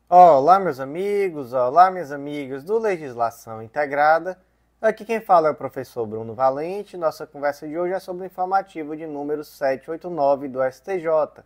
Olá, meus amigos, olá, minhas amigas do Legislação Integrada. Aqui quem fala é o professor Bruno Valente. Nossa conversa de hoje é sobre o informativo de número 789 do STJ.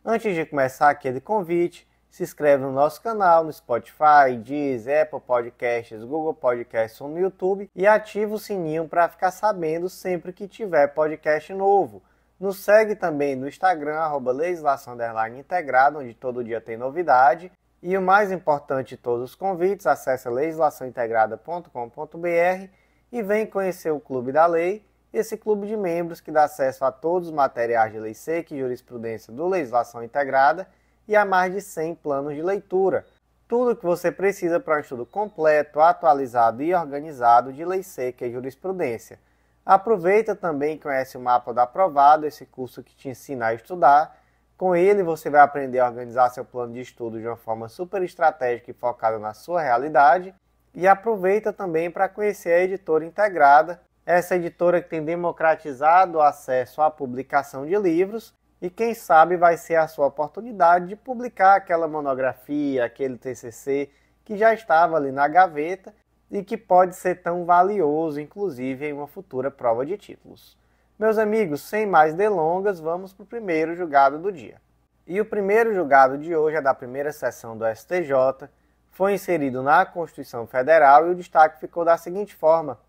Antes de começar aquele convite, se inscreve no nosso canal no Spotify, Deezer, Apple Podcasts, Google Podcasts ou no YouTube e ativa o sininho para ficar sabendo sempre que tiver podcast novo. Nos segue também no Instagram, @legislação_integrada, onde todo dia tem novidade. E o mais importante de todos os convites, acesse legislaçãointegrada.com.br e vem conhecer o Clube da Lei, esse clube de membros que dá acesso a todos os materiais de lei seca e jurisprudência do Legislação Integrada e a mais de 100 planos de leitura. Tudo o que você precisa para um estudo completo, atualizado e organizado de lei seca e jurisprudência. Aproveita também e conhece o Mapa do Aprovado, esse curso que te ensina a estudar. Com ele, você vai aprender a organizar seu plano de estudo de uma forma super estratégica e focada na sua realidade. E aproveita também para conhecer a Editora Integrada, essa editora que tem democratizado o acesso à publicação de livros e quem sabe vai ser a sua oportunidade de publicar aquela monografia, aquele TCC que já estava ali na gaveta e que pode ser tão valioso, inclusive, em uma futura prova de títulos. Meus amigos, sem mais delongas, vamos para o primeiro julgado do dia. E o primeiro julgado de hoje é da primeira sessão do STJ, foi inserido na Constituição Federal e o destaque ficou da seguinte forma: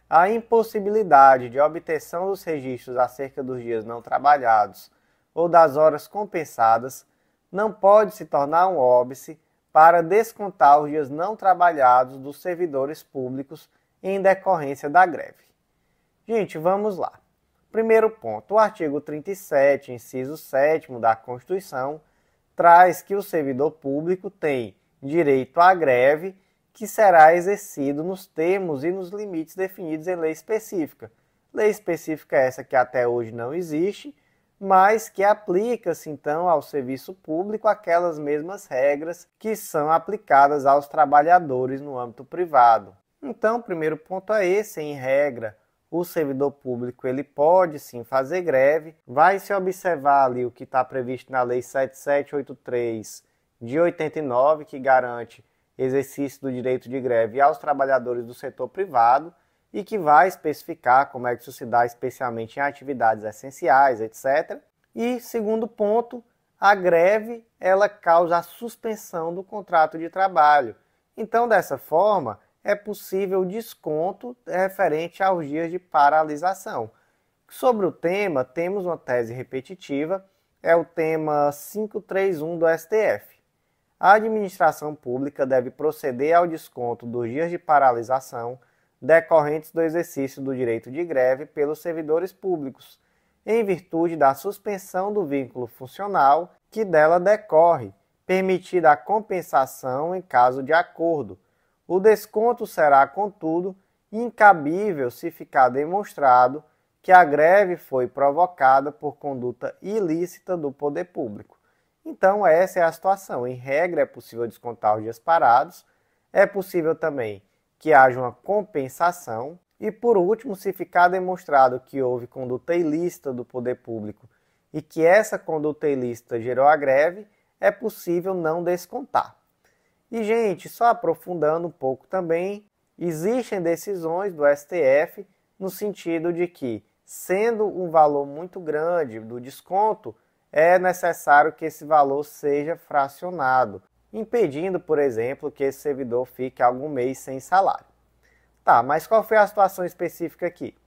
a impossibilidade de obtenção dos registros acerca dos dias não trabalhados ou das horas compensadas não pode se tornar um óbice para descontar os dias não trabalhados dos servidores públicos em decorrência da greve. Gente, vamos lá. Primeiro ponto, o artigo 37, inciso 7º da Constituição, traz que o servidor público tem direito à greve que será exercido nos termos e nos limites definidos em lei específica. Lei específica essa que até hoje não existe, mas que aplica-se então ao serviço público aquelas mesmas regras que são aplicadas aos trabalhadores no âmbito privado. Então, o primeiro ponto é esse, em regra, o servidor público ele pode sim fazer greve, vai se observar ali o que está previsto na Lei 7783 de 89, que garante exercício do direito de greve aos trabalhadores do setor privado e que vai especificar como é que isso se dá especialmente em atividades essenciais, etc. E, segundo ponto, a greve ela causa a suspensão do contrato de trabalho. Então, dessa forma, é possível desconto referente aos dias de paralisação. Sobre o tema, temos uma tese repetitiva, é o tema 531 do STF. A administração pública deve proceder ao desconto dos dias de paralisação decorrentes do exercício do direito de greve pelos servidores públicos, em virtude da suspensão do vínculo funcional que dela decorre, permitida a compensação em caso de acordo. O desconto será, contudo, incabível se ficar demonstrado que a greve foi provocada por conduta ilícita do poder público. Então, essa é a situação. Em regra, é possível descontar os dias parados, é possível também que haja uma compensação e, por último, se ficar demonstrado que houve conduta ilícita do poder público e que essa conduta ilícita gerou a greve, é possível não descontar. E, gente, só aprofundando um pouco também, existem decisões do STF no sentido de que, sendo um valor muito grande do desconto, é necessário que esse valor seja fracionado, impedindo, por exemplo, que esse servidor fique algum mês sem salário. Tá, mas qual foi a situação específica aqui?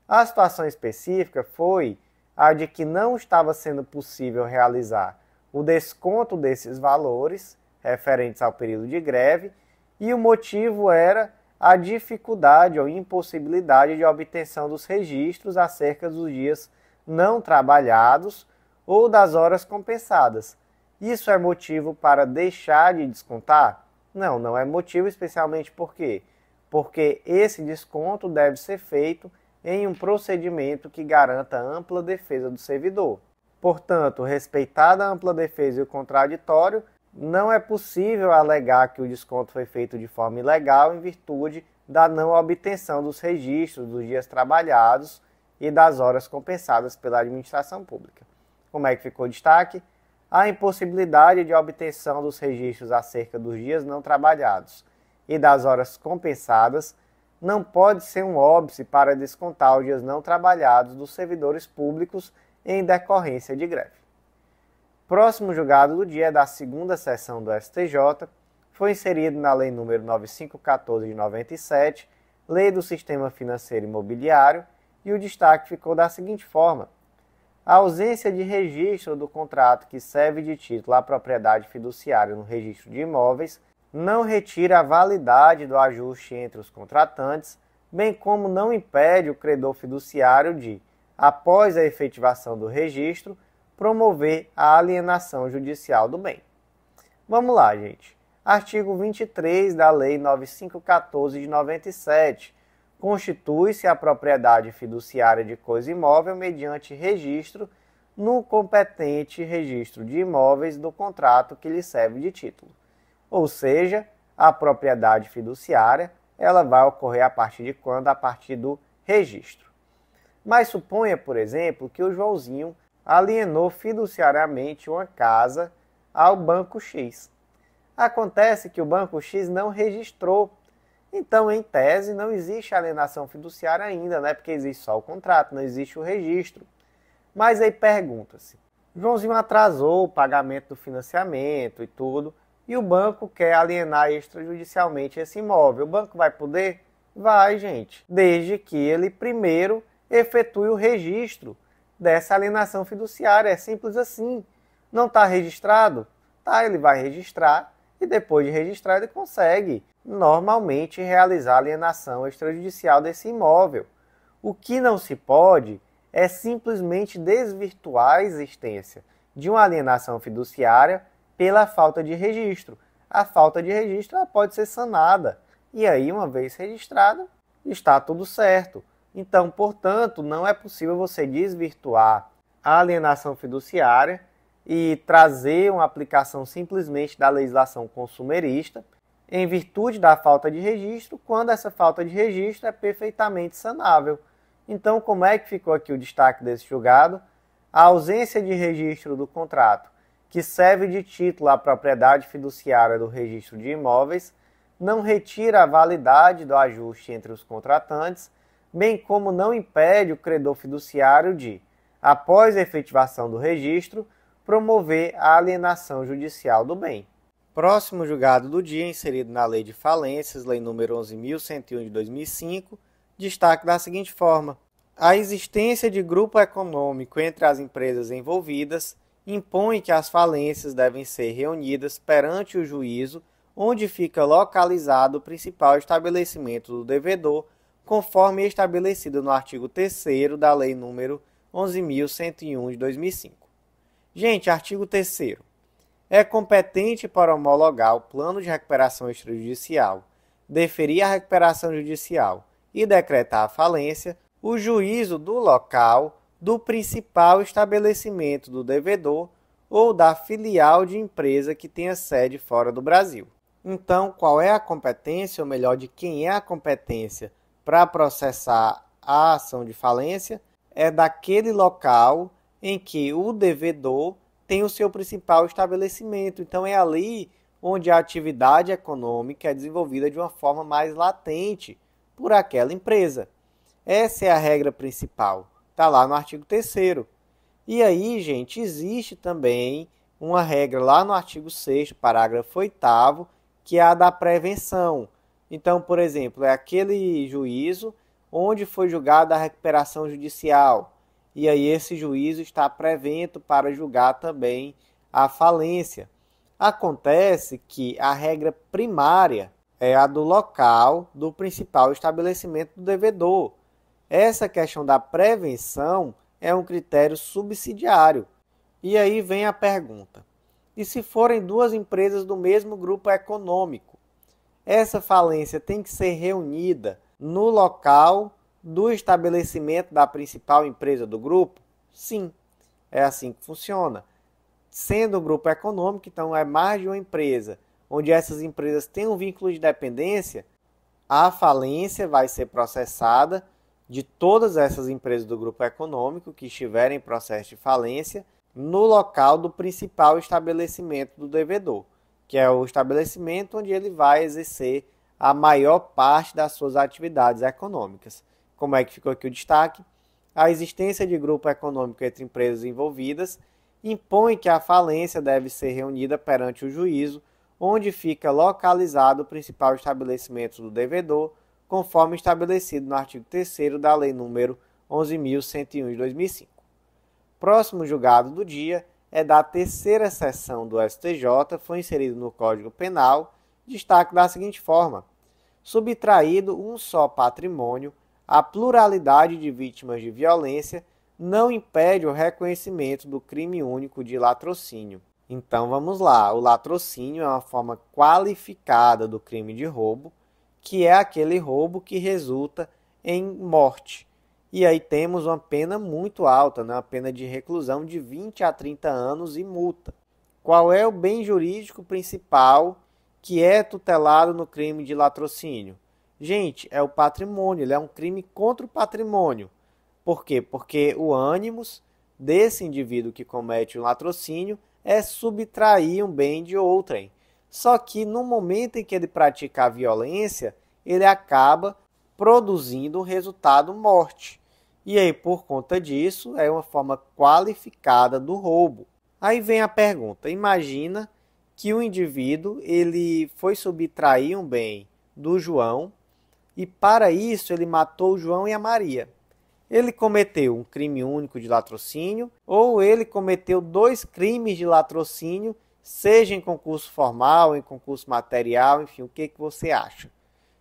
A situação específica foi a de que não estava sendo possível realizar o desconto desses valores referentes ao período de greve, e o motivo era a dificuldade ou impossibilidade de obtenção dos registros acerca dos dias não trabalhados ou das horas compensadas. Isso é motivo para deixar de descontar? Não, não é motivo, especialmente por quê? Porque esse desconto deve ser feito em um procedimento que garanta ampla defesa do servidor. Portanto, respeitada a ampla defesa e o contraditório, não é possível alegar que o desconto foi feito de forma ilegal em virtude da não obtenção dos registros dos dias trabalhados e das horas compensadas pela administração pública. Como é que ficou o destaque? a impossibilidade de obtenção dos registros acerca dos dias não trabalhados e das horas compensadas não pode ser um óbice para descontar os dias não trabalhados dos servidores públicos em decorrência de greve. Próximo julgado do dia é da segunda sessão do STJ, foi inserido na Lei nº 9514 de 97, Lei do Sistema Financeiro Imobiliário, e o destaque ficou da seguinte forma: a ausência de registro do contrato que serve de título à propriedade fiduciária no registro de imóveis não retira a validade do ajuste entre os contratantes, bem como não impede o credor fiduciário de, após a efetivação do registro, promover a alienação judicial do bem. Vamos lá, gente. Artigo 23 da Lei 9514 de 97. Constitui-se a propriedade fiduciária de coisa imóvel mediante registro no competente registro de imóveis do contrato que lhe serve de título. Ou seja, a propriedade fiduciária ela vai ocorrer a partir de quando? A partir do registro. Mas suponha, por exemplo, que o Joãozinho alienou fiduciariamente uma casa ao Banco X. Acontece que o Banco X não registrou. Então, em tese, não existe alienação fiduciária ainda, né? Porque existe só o contrato, não existe o registro. Mas aí pergunta-se, Joãozinho atrasou o pagamento do financiamento e tudo, e o banco quer alienar extrajudicialmente esse imóvel. O banco vai poder? Vai, gente. Desde que ele primeiro efetue o registro dessa alienação fiduciária. É simples assim. Não está registrado? Tá, ele vai registrar e depois de registrar ele consegue normalmente realizar a alienação extrajudicial desse imóvel. O que não se pode é simplesmente desvirtuar a existência de uma alienação fiduciária pela falta de registro. A falta de registro ela pode ser sanada. E aí, uma vez registrada, está tudo certo. Então, portanto, não é possível você desvirtuar a alienação fiduciária e trazer uma aplicação simplesmente da legislação consumerista em virtude da falta de registro, quando essa falta de registro é perfeitamente sanável. Então, como é que ficou aqui o destaque desse julgado? A ausência de registro do contrato que serve de título à propriedade fiduciária do registro de imóveis, não retira a validade do ajuste entre os contratantes, bem como não impede o credor fiduciário de, após a efetivação do registro, promover a alienação judicial do bem. Próximo julgado do dia, inserido na Lei de Falências, Lei nº 11.101 de 2005, destaque da seguinte forma: a existência de grupo econômico entre as empresas envolvidas impõe que as falências devem ser reunidas perante o juízo onde fica localizado o principal estabelecimento do devedor, conforme estabelecido no artigo 3º da Lei nº 11.101 de 2005. Gente, artigo 3º. É competente para homologar o plano de recuperação extrajudicial, deferir a recuperação judicial e decretar a falência o juízo do local do principal estabelecimento do devedor ou da filial de empresa que tenha sede fora do Brasil. Então, qual é a competência, ou melhor, de quem é a competência para processar a ação de falência? É daquele local em que o devedor tem o seu principal estabelecimento. Então, é ali onde a atividade econômica é desenvolvida de uma forma mais latente por aquela empresa. Essa é a regra principal. Está lá no artigo 3º. E aí, gente, existe também uma regra lá no artigo 6º, parágrafo 8º, que é a da prevenção. Então, por exemplo, é aquele juízo onde foi julgada a recuperação judicial. E aí esse juízo está prevento para julgar também a falência. Acontece que a regra primária é a do local do principal estabelecimento do devedor. Essa questão da prevenção é um critério subsidiário. E aí vem a pergunta: e se forem duas empresas do mesmo grupo econômico? Essa falência tem que ser reunida no local do estabelecimento da principal empresa do grupo? Sim, é assim que funciona. Sendo um grupo econômico, então é mais de uma empresa, onde essas empresas têm um vínculo de dependência, a falência vai ser processada de todas essas empresas do grupo econômico que estiverem em processo de falência no local do principal estabelecimento do devedor, que é o estabelecimento onde ele vai exercer a maior parte das suas atividades econômicas. Como é que ficou aqui o destaque? A existência de grupo econômico entre empresas envolvidas impõe que a falência deve ser reunida perante o juízo, onde fica localizado o principal estabelecimento do devedor, conforme estabelecido no artigo 3º da Lei nº 11.101 de 2005. Próximo julgado do dia é da terceira sessão do STJ, foi inserido no Código Penal, destaque da seguinte forma: subtraído um só patrimônio, a pluralidade de vítimas de violência não impede o reconhecimento do crime único de latrocínio. Então vamos lá, o latrocínio é uma forma qualificada do crime de roubo, que é aquele roubo que resulta em morte. E aí temos uma pena muito alta, né? Uma pena de reclusão de 20 a 30 anos e multa. Qual é o bem jurídico principal que é tutelado no crime de latrocínio? Gente, é o patrimônio, ele é um crime contra o patrimônio. Por quê? Porque o ânimos desse indivíduo que comete o latrocínio é subtrair um bem de outrem. Só que no momento em que ele pratica a violência, ele acaba produzindo o resultado morte. E aí, por conta disso, é uma forma qualificada do roubo. Aí vem a pergunta: imagina que o indivíduo ele foi subtrair um bem do João e para isso ele matou o João e a Maria. Ele cometeu um crime único de latrocínio ou ele cometeu 2 crimes de latrocínio, seja em concurso formal, em concurso material, enfim, o que você acha?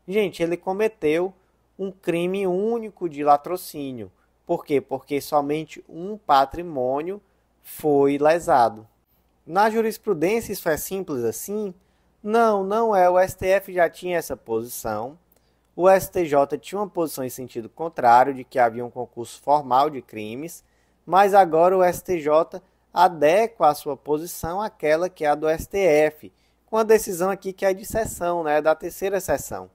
Gente, ele cometeu um crime único de latrocínio. Por quê? Porque somente um patrimônio foi lesado. Na jurisprudência isso é simples assim? Não, não é. O STF já tinha essa posição. O STJ tinha uma posição em sentido contrário, de que havia um concurso formal de crimes, mas agora o STJ adequa a sua posição àquela que é a do STF, com a decisão aqui que é de seção, né, da terceira seção.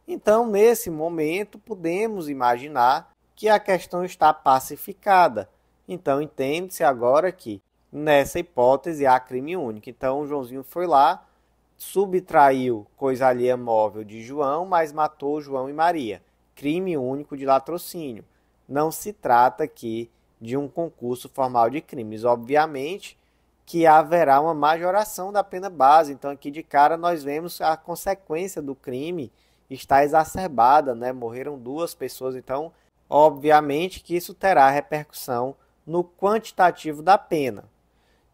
Então, nesse momento, podemos imaginar que a questão está pacificada. Então, entende-se agora que, nessa hipótese, há crime único. Então, o Joãozinho foi lá, subtraiu coisa alheia móvel de João, mas matou João e Maria. Crime único de latrocínio. Não se trata aqui de um concurso formal de crimes. Obviamente que haverá uma majoração da pena base. Então, aqui de cara, nós vemos a consequência do crime está exacerbada, né? Morreram 2 pessoas, então, obviamente que isso terá repercussão no quantitativo da pena.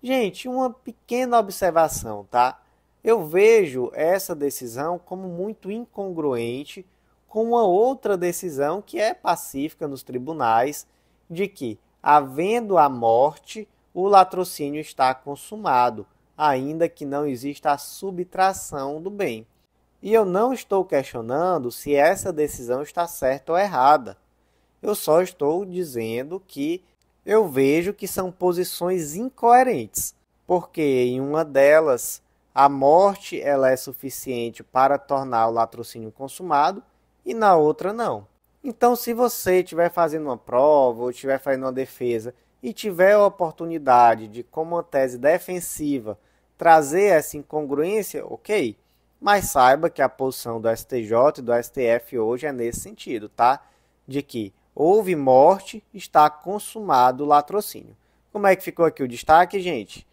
Gente, uma pequena observação, tá? Eu vejo essa decisão como muito incongruente com uma outra decisão que é pacífica nos tribunais, de que, havendo a morte, o latrocínio está consumado, ainda que não exista a subtração do bem. E eu não estou questionando se essa decisão está certa ou errada. Eu só estou dizendo que eu vejo que são posições incoerentes, porque em uma delas a morte ela é suficiente para tornar o latrocínio consumado e na outra não. Então, se você estiver fazendo uma prova ou estiver fazendo uma defesa e tiver a oportunidade de, como uma tese defensiva, trazer essa incongruência, ok? Mas saiba que a posição do STJ e do STF hoje é nesse sentido, tá? De que houve morte, está consumado o latrocínio. Como é que ficou aqui o destaque, gente?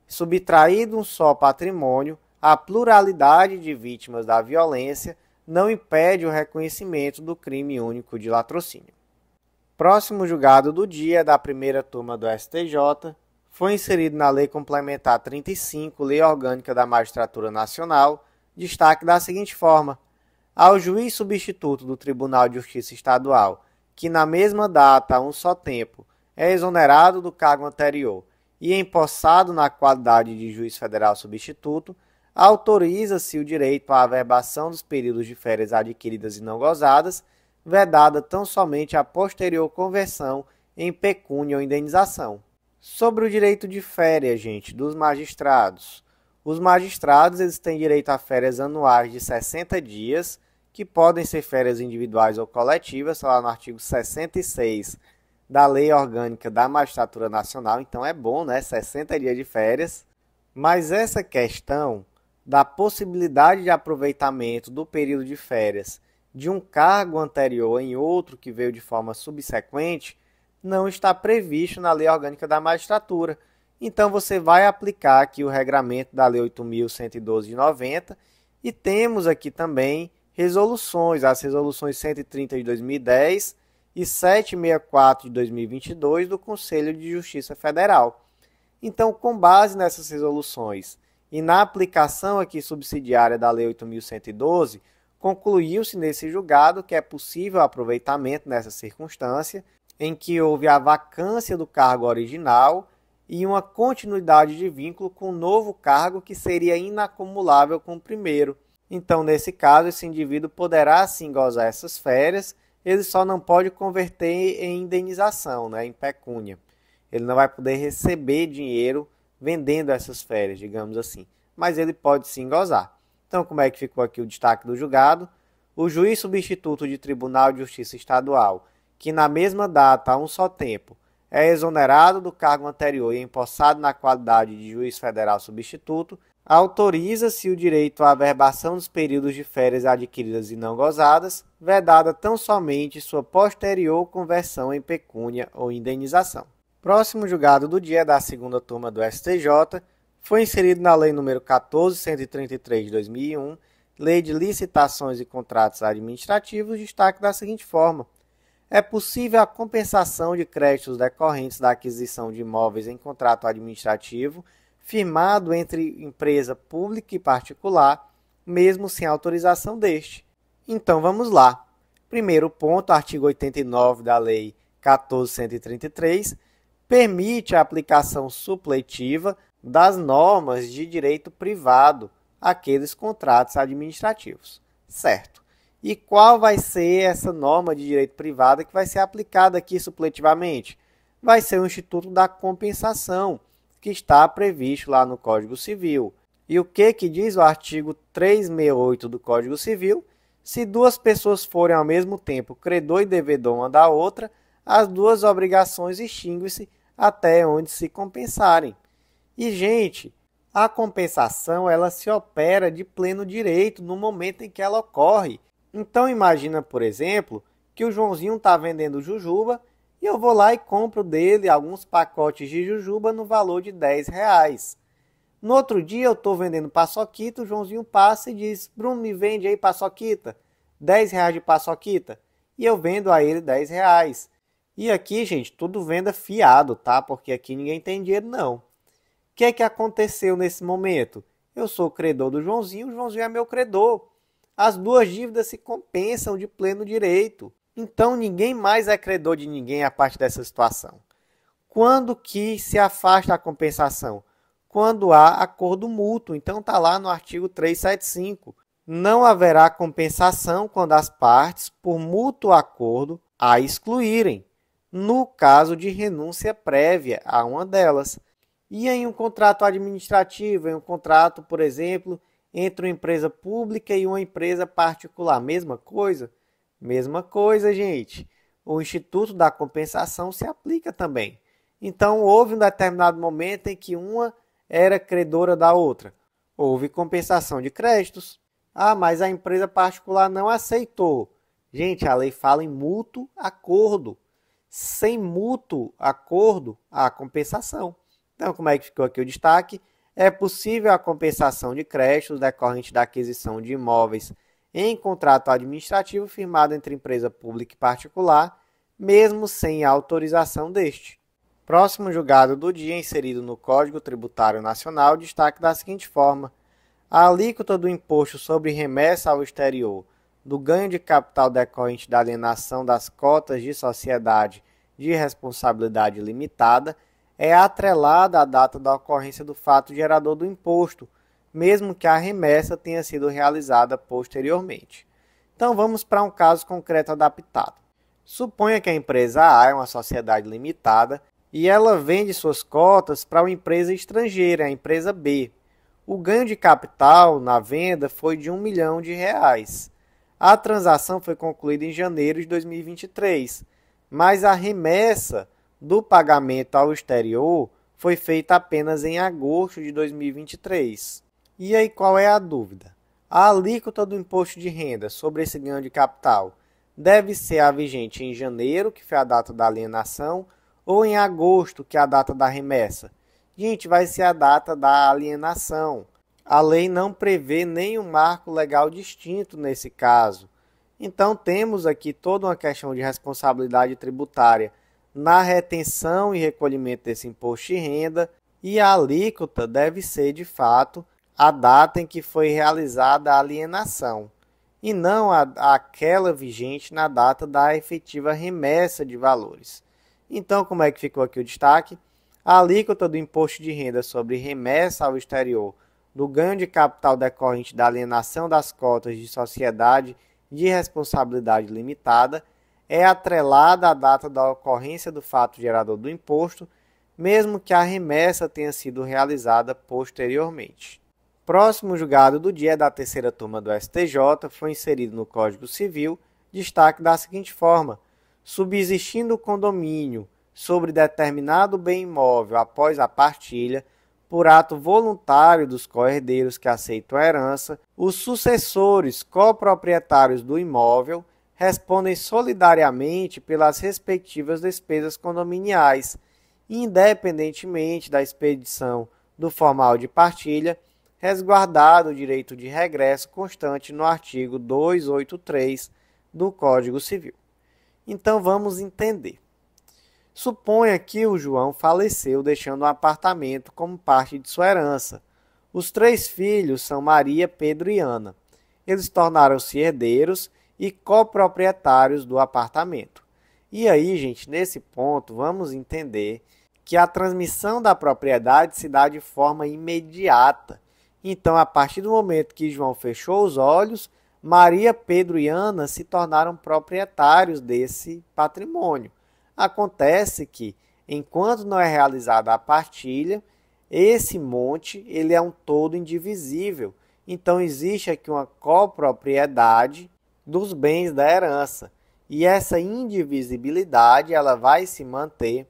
Subtraído um só patrimônio, a pluralidade de vítimas da violência não impede o reconhecimento do crime único de latrocínio. Próximo julgado do dia da primeira turma do STJ foi inserido na Lei Complementar 35, Lei Orgânica da Magistratura Nacional, destaque da seguinte forma: ao juiz substituto do Tribunal de Justiça Estadual, que na mesma data, a um só tempo, é exonerado do cargo anterior e empossado na qualidade de juiz federal substituto, autoriza-se o direito à averbação dos períodos de férias adquiridas e não gozadas, vedada tão somente a posterior conversão em pecúnia ou indenização. Sobre o direito de férias, gente, dos magistrados. Os magistrados eles têm direito a férias anuais de 60 dias, que podem ser férias individuais ou coletivas, está lá no artigo 66 da Lei Orgânica da Magistratura Nacional, então é bom, né? 60 dias de férias. Mas essa questão da possibilidade de aproveitamento do período de férias de um cargo anterior em outro que veio de forma subsequente não está previsto na Lei Orgânica da Magistratura. Então você vai aplicar aqui o regramento da Lei 8.112 de 90 e temos aqui também resoluções, as resoluções 130 de 2010 e 764 de 2022 do Conselho de Justiça Federal. Então, com base nessas resoluções e na aplicação aqui subsidiária da Lei 8.112, concluiu-se nesse julgado que é possível aproveitamento nessa circunstância em que houve a vacância do cargo original e uma continuidade de vínculo com um novo cargo que seria inacumulável com o primeiro. Então, nesse caso, esse indivíduo poderá sim gozar essas férias, ele só não pode converter em indenização, né, em pecúnia. Ele não vai poder receber dinheiro vendendo essas férias, digamos assim. Mas ele pode sim gozar. Então, como é que ficou aqui o destaque do julgado? O juiz substituto de Tribunal de Justiça Estadual, que na mesma data, a um só tempo, é exonerado do cargo anterior e empossado na qualidade de juiz federal substituto, autoriza-se o direito à averbação dos períodos de férias adquiridas e não gozadas, vedada tão somente sua posterior conversão em pecúnia ou indenização. Próximo julgado do dia da segunda turma do STJ foi inserido na Lei nº 14.133 de 2001, Lei de Licitações e Contratos Administrativos, destaque da seguinte forma: é possível a compensação de créditos decorrentes da aquisição de imóveis em contrato administrativo firmado entre empresa pública e particular, mesmo sem autorização deste. Então vamos lá. Primeiro ponto, artigo 89 da Lei 14.133, permite a aplicação supletiva das normas de direito privado àqueles contratos administrativos. Certo. E qual vai ser essa norma de direito privado que vai ser aplicada aqui supletivamente? Vai ser o Instituto da Compensação, que está previsto lá no Código Civil. E o que diz o artigo 368 do Código Civil? Se duas pessoas forem ao mesmo tempo credor e devedor uma da outra, as duas obrigações extinguem-se até onde se compensarem. E, gente, a compensação ela se opera de pleno direito no momento em que ela ocorre. Então, imagina, por exemplo, que o Joãozinho está vendendo jujuba e eu vou lá e compro dele alguns pacotes de jujuba no valor de R$10. No outro dia eu estou vendendo paçoquita, o Joãozinho passa e diz: Bruno, me vende aí paçoquita, R$10 de paçoquita. E eu vendo a ele R$10. E aqui, gente, tudo venda fiado, tá? Porque aqui ninguém tem dinheiro, não. O que aconteceu nesse momento? Eu sou o credor do Joãozinho, o Joãozinho é meu credor. As duas dívidas se compensam de pleno direito. Então, ninguém mais é credor de ninguém a partir dessa situação. Quando que se afasta a compensação? Quando há acordo mútuo. Então, está lá no artigo 375. Não haverá compensação quando as partes, por mútuo acordo, a excluírem, no caso de renúncia prévia a uma delas. E em um contrato administrativo, em um contrato, por exemplo, entre uma empresa pública e uma empresa particular, mesma coisa? Mesma coisa, gente. O Instituto da Compensação se aplica também. Então, houve um determinado momento em que uma era credora da outra. Houve compensação de créditos. Ah, mas a empresa particular não aceitou. Gente, a lei fala em mútuo acordo. Sem mútuo acordo, há compensação. Então, como é que ficou aqui o destaque? É possível a compensação de créditos decorrente da aquisição de imóveis em contrato administrativo firmado entre empresa pública e particular, mesmo sem autorização deste. Próximo julgado do dia, inserido no Código Tributário Nacional, destaque da seguinte forma: a alíquota do imposto sobre remessa ao exterior do ganho de capital decorrente da alienação das cotas de sociedade de responsabilidade limitada é atrelada à data da ocorrência do fato gerador do imposto, mesmo que a remessa tenha sido realizada posteriormente. Então vamos para um caso concreto adaptado. Suponha que a empresa A é uma sociedade limitada e ela vende suas cotas para uma empresa estrangeira, a empresa B. O ganho de capital na venda foi de R$1 milhão. A transação foi concluída em janeiro de 2023. mas a remessa do pagamento ao exterior foi feita apenas em agosto de 2023. E aí qual é a dúvida? A alíquota do imposto de renda sobre esse ganho de capital deve ser a vigente em janeiro, que foi a data da alienação, ou em agosto, que é a data da remessa? Gente, vai ser a data da alienação. A lei não prevê nenhum marco legal distinto nesse caso. Então, temos aqui toda uma questão de responsabilidade tributária na retenção e recolhimento desse imposto de renda, e a alíquota deve ser, de fato, a data em que foi realizada a alienação, e não aquela vigente na data da efetiva remessa de valores. Então, como é que ficou aqui o destaque? A alíquota do imposto de renda sobre remessa ao exterior do ganho de capital decorrente da alienação das cotas de sociedade de responsabilidade limitada é atrelada à data da ocorrência do fato gerador do imposto, mesmo que a remessa tenha sido realizada posteriormente. Próximo julgado do dia da terceira turma do STJ foi inserido no Código Civil destaque da seguinte forma: subsistindo o condomínio sobre determinado bem imóvel após a partilha, por ato voluntário dos co-herdeiros que aceitam a herança, os sucessores coproprietários do imóvel respondem solidariamente pelas respectivas despesas condominiais, independentemente da expedição do formal de partilha, resguardado o direito de regresso constante no artigo 283 do Código Civil. Então vamos entender. Suponha que o João faleceu deixando um apartamento como parte de sua herança. Os 3 filhos são Maria, Pedro e Ana. Eles tornaram-se herdeiros e coproprietários do apartamento. E aí, gente, nesse ponto, vamos entender que a transmissão da propriedade se dá de forma imediata. Então, a partir do momento que João fechou os olhos, Maria, Pedro e Ana se tornaram proprietários desse patrimônio. Acontece que, enquanto não é realizada a partilha, esse monte ele é um todo indivisível. Então, existe aqui uma copropriedade dos bens da herança. E essa indivisibilidade ela vai se manter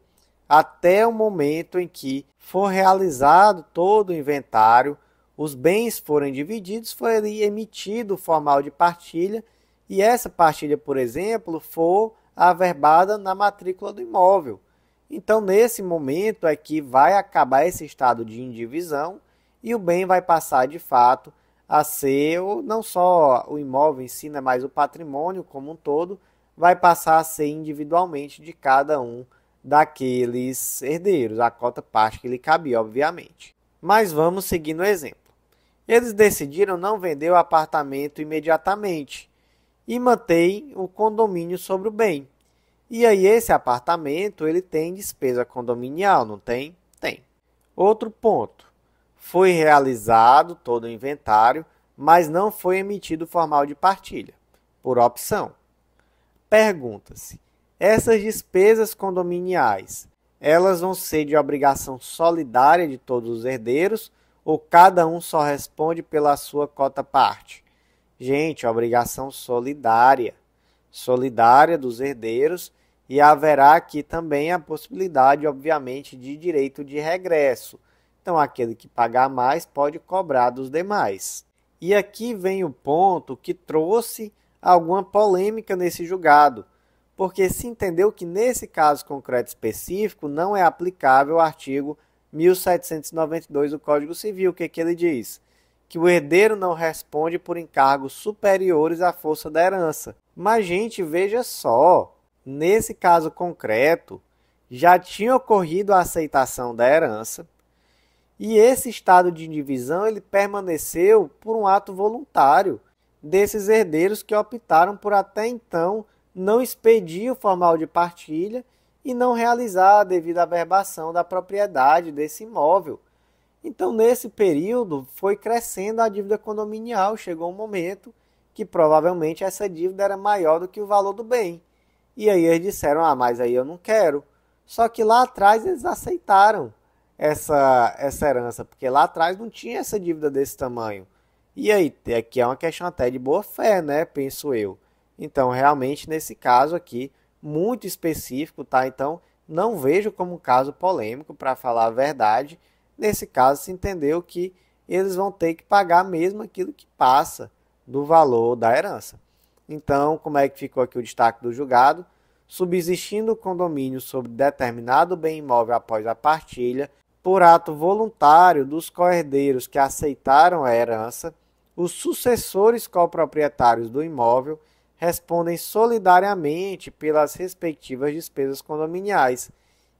até o momento em que for realizado todo o inventário, os bens forem divididos, for emitido o formal de partilha, e essa partilha, por exemplo, for averbada na matrícula do imóvel. Então, nesse momento é que vai acabar esse estado de indivisão e o bem vai passar, de fato, a ser, não só o imóvel em si, mas o patrimônio como um todo, vai passar a ser individualmente de cada um daqueles herdeiros, a cota parte que lhe cabia, obviamente. Mas vamos seguir no exemplo. Eles decidiram não vender o apartamento imediatamente e mantém o condomínio sobre o bem. E aí esse apartamento ele tem despesa condominial, não tem? Tem. Outro ponto. Foi realizado todo o inventário, mas não foi emitido o formal de partilha, por opção. Pergunta-se, essas despesas condominiais, elas vão ser de obrigação solidária de todos os herdeiros ou cada um só responde pela sua cota parte? Gente, obrigação solidária. Solidária dos herdeiros, e haverá aqui também a possibilidade, obviamente, de direito de regresso. Então, aquele que pagar mais pode cobrar dos demais. E aqui vem o ponto que trouxe alguma polêmica nesse julgado, porque se entendeu que nesse caso concreto específico não é aplicável o artigo 1792 do Código Civil. O que ele diz? Que o herdeiro não responde por encargos superiores à força da herança. Mas, gente, veja só, nesse caso concreto, já tinha ocorrido a aceitação da herança e esse estado de indivisão ele permaneceu por um ato voluntário desses herdeiros que optaram por até então não expedir o formal de partilha e não realizar a devida averbação da propriedade desse imóvel. Então, nesse período, foi crescendo a dívida condominial. Chegou um momento que provavelmente essa dívida era maior do que o valor do bem. E aí eles disseram, mas aí eu não quero. Só que lá atrás eles aceitaram essa herança, porque lá atrás não tinha essa dívida desse tamanho. E aí, aqui é uma questão até de boa fé, né? Penso eu. Então, realmente, nesse caso aqui, muito específico, tá? Então, não vejo como um caso polêmico, para falar a verdade. Nesse caso, se entendeu que eles vão ter que pagar mesmo aquilo que passa do valor da herança. Então, como é que ficou aqui o destaque do julgado? Subsistindo o condomínio sobre determinado bem imóvel após a partilha, por ato voluntário dos coherdeiros que aceitaram a herança, os sucessores coproprietários do imóvel respondem solidariamente pelas respectivas despesas condominiais,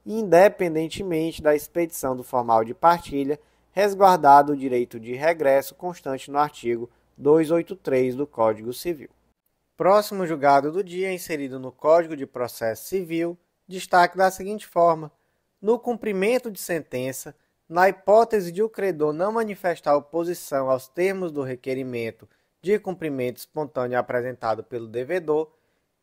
independentemente da expedição do formal de partilha, resguardado o direito de regresso constante no artigo 283 do Código Civil. Próximo julgado do dia, inserido no Código de Processo Civil, destaque da seguinte forma: no cumprimento de sentença, na hipótese de o credor não manifestar oposição aos termos do requerimento de cumprimento espontâneo apresentado pelo devedor,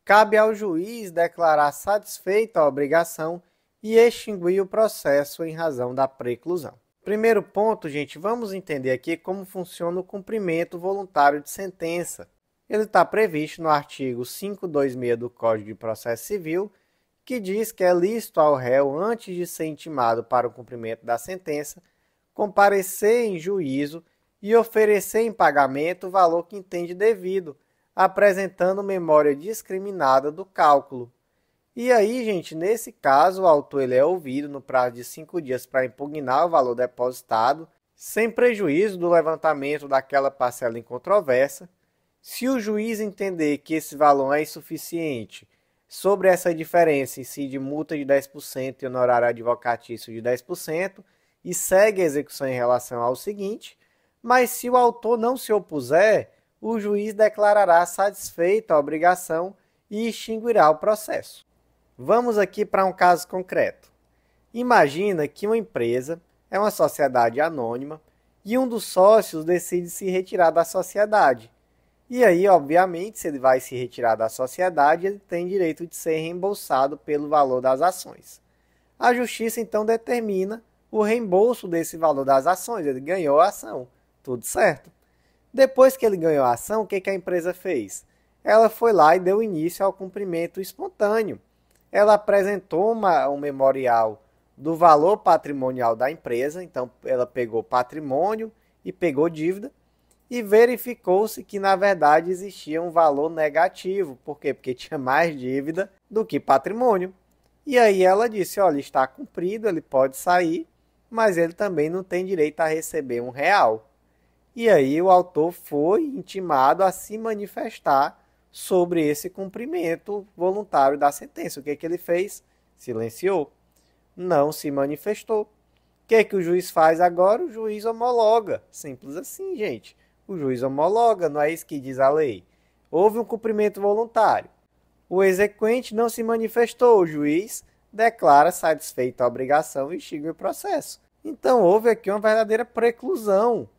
cabe ao juiz declarar satisfeita a obrigação e extinguir o processo em razão da preclusão. Primeiro ponto, gente, vamos entender aqui como funciona o cumprimento voluntário de sentença. Ele está previsto no artigo 526 do Código de Processo Civil, que diz que é lícito ao réu, antes de ser intimado para o cumprimento da sentença, comparecer em juízo e oferecer em pagamento o valor que entende devido, apresentando memória discriminada do cálculo. E aí, gente, nesse caso, o autor ele é ouvido no prazo de 5 dias para impugnar o valor depositado, sem prejuízo do levantamento daquela parcela em controvérsia. Se o juiz entender que esse valor é insuficiente, sobre essa diferença incide multa de 10% e honorário advocatício de 10%, e segue a execução em relação ao seguinte, mas se o autor não se opuser, o juiz declarará satisfeita a obrigação e extinguirá o processo. Vamos aqui para um caso concreto. Imagina que uma empresa é uma sociedade anônima e um dos sócios decide se retirar da sociedade. E aí, obviamente, se ele vai se retirar da sociedade, ele tem direito de ser reembolsado pelo valor das ações. A justiça, então, determina o reembolso desse valor das ações. Ele ganhou a ação. Tudo certo. Depois que ele ganhou a ação, o que a empresa fez? Ela foi lá e deu início ao cumprimento espontâneo. Ela apresentou um memorial do valor patrimonial da empresa. Então, ela pegou patrimônio e pegou dívida. E verificou-se que, na verdade, existia um valor negativo. Por quê? Porque tinha mais dívida do que patrimônio. E aí ela disse, olha, está cumprido, ele pode sair, mas ele também não tem direito a receber R$1. E aí o autor foi intimado a se manifestar sobre esse cumprimento voluntário da sentença. O que ele fez? Silenciou. Não se manifestou. O que o juiz faz agora? O juiz homologa. Simples assim, gente. O juiz homologa, não é isso que diz a lei. Houve um cumprimento voluntário. O exequente não se manifestou, o juiz declara satisfeita a obrigação e extingue o processo. Então, houve aqui uma verdadeira preclusão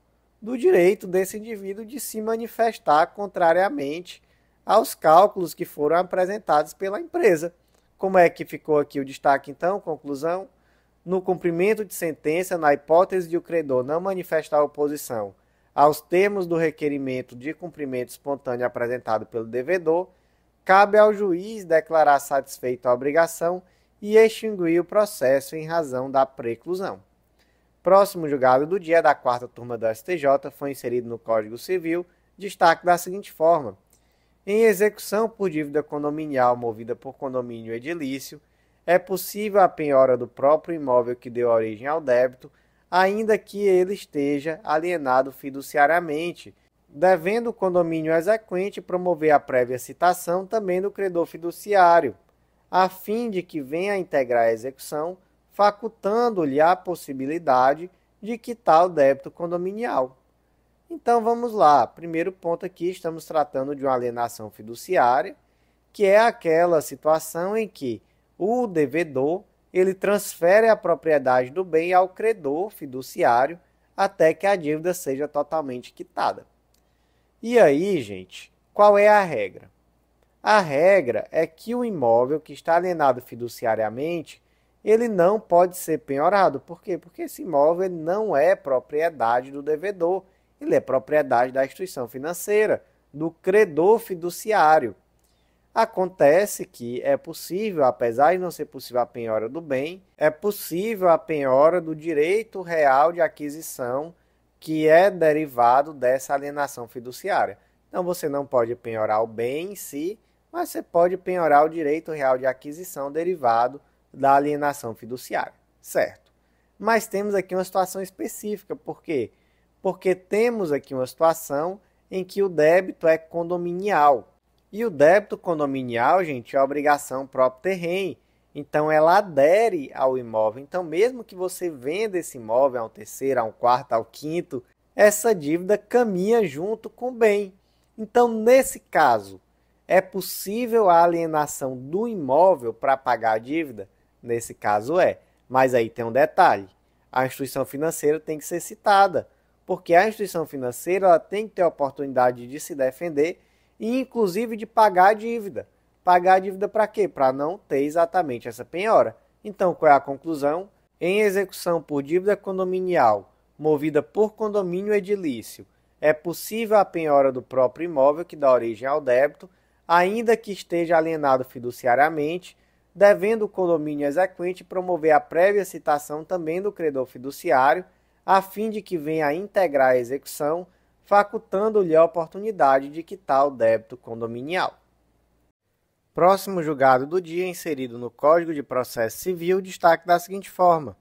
do direito desse indivíduo de se manifestar contrariamente aos cálculos que foram apresentados pela empresa. Como é que ficou aqui o destaque, então? Conclusão. No cumprimento de sentença, na hipótese de o credor não manifestar oposição aos termos do requerimento de cumprimento espontâneo apresentado pelo devedor, cabe ao juiz declarar satisfeita a obrigação e extinguir o processo em razão da preclusão. Próximo julgado do dia da 4ª turma do STJ foi inserido no Código Civil, destaque da seguinte forma: em execução por dívida condominial movida por condomínio edilício, é possível a penhora do próprio imóvel que deu origem ao débito, ainda que ele esteja alienado fiduciariamente, devendo o condomínio exequente promover a prévia citação também do credor fiduciário, a fim de que venha a integrar a execução, facultando-lhe a possibilidade de quitar o débito condominial. Então vamos lá. Primeiro ponto aqui, estamos tratando de uma alienação fiduciária, que é aquela situação em que o devedor ele transfere a propriedade do bem ao credor fiduciário até que a dívida seja totalmente quitada. E aí, gente, qual é a regra? A regra é que o imóvel que está alienado fiduciariamente, ele não pode ser penhorado. Por quê? Porque esse imóvel ele não é propriedade do devedor, ele é propriedade da instituição financeira, do credor fiduciário. Acontece que é possível, apesar de não ser possível a penhora do bem, é possível a penhora do direito real de aquisição que é derivado dessa alienação fiduciária. Então você não pode penhorar o bem em si, mas você pode penhorar o direito real de aquisição derivado da alienação fiduciária, certo? Mas temos aqui uma situação específica, por quê? Porque temos aqui uma situação em que o débito é condominial. E o débito condominial, gente, é obrigação próprio terreno. Então, ela adere ao imóvel. Então, mesmo que você venda esse imóvel a um terceiro, a um quarto, ao quinto, essa dívida caminha junto com o bem. Então, nesse caso, é possível a alienação do imóvel para pagar a dívida? Nesse caso é. Mas aí tem um detalhe. A instituição financeira tem que ser citada, porque a instituição financeira ela tem que ter a oportunidade de se defender e, inclusive, de pagar a dívida. Pagar a dívida para quê? Para não ter exatamente essa penhora. Então, qual é a conclusão? Em execução por dívida condominial, movida por condomínio edilício, é possível a penhora do próprio imóvel que dá origem ao débito, ainda que esteja alienado fiduciariamente, devendo o condomínio exequente promover a prévia citação também do credor fiduciário, a fim de que venha a integrar a execução, facultando-lhe a oportunidade de quitar o débito condominial. Próximo julgado do dia, inserido no Código de Processo Civil, destaque da seguinte forma.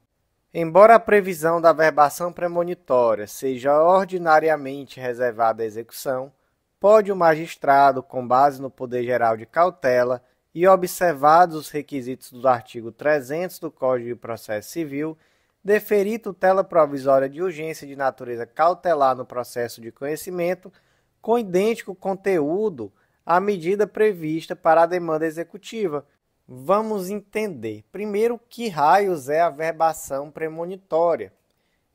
Embora a previsão da averbação premonitória seja ordinariamente reservada à execução, pode o magistrado, com base no poder geral de cautela e observados os requisitos do artigo 300 do Código de Processo Civil, deferir tutela provisória de urgência de natureza cautelar no processo de conhecimento, com idêntico conteúdo à medida prevista para a demanda executiva. Vamos entender. Primeiro, que raios é a averbação premonitória?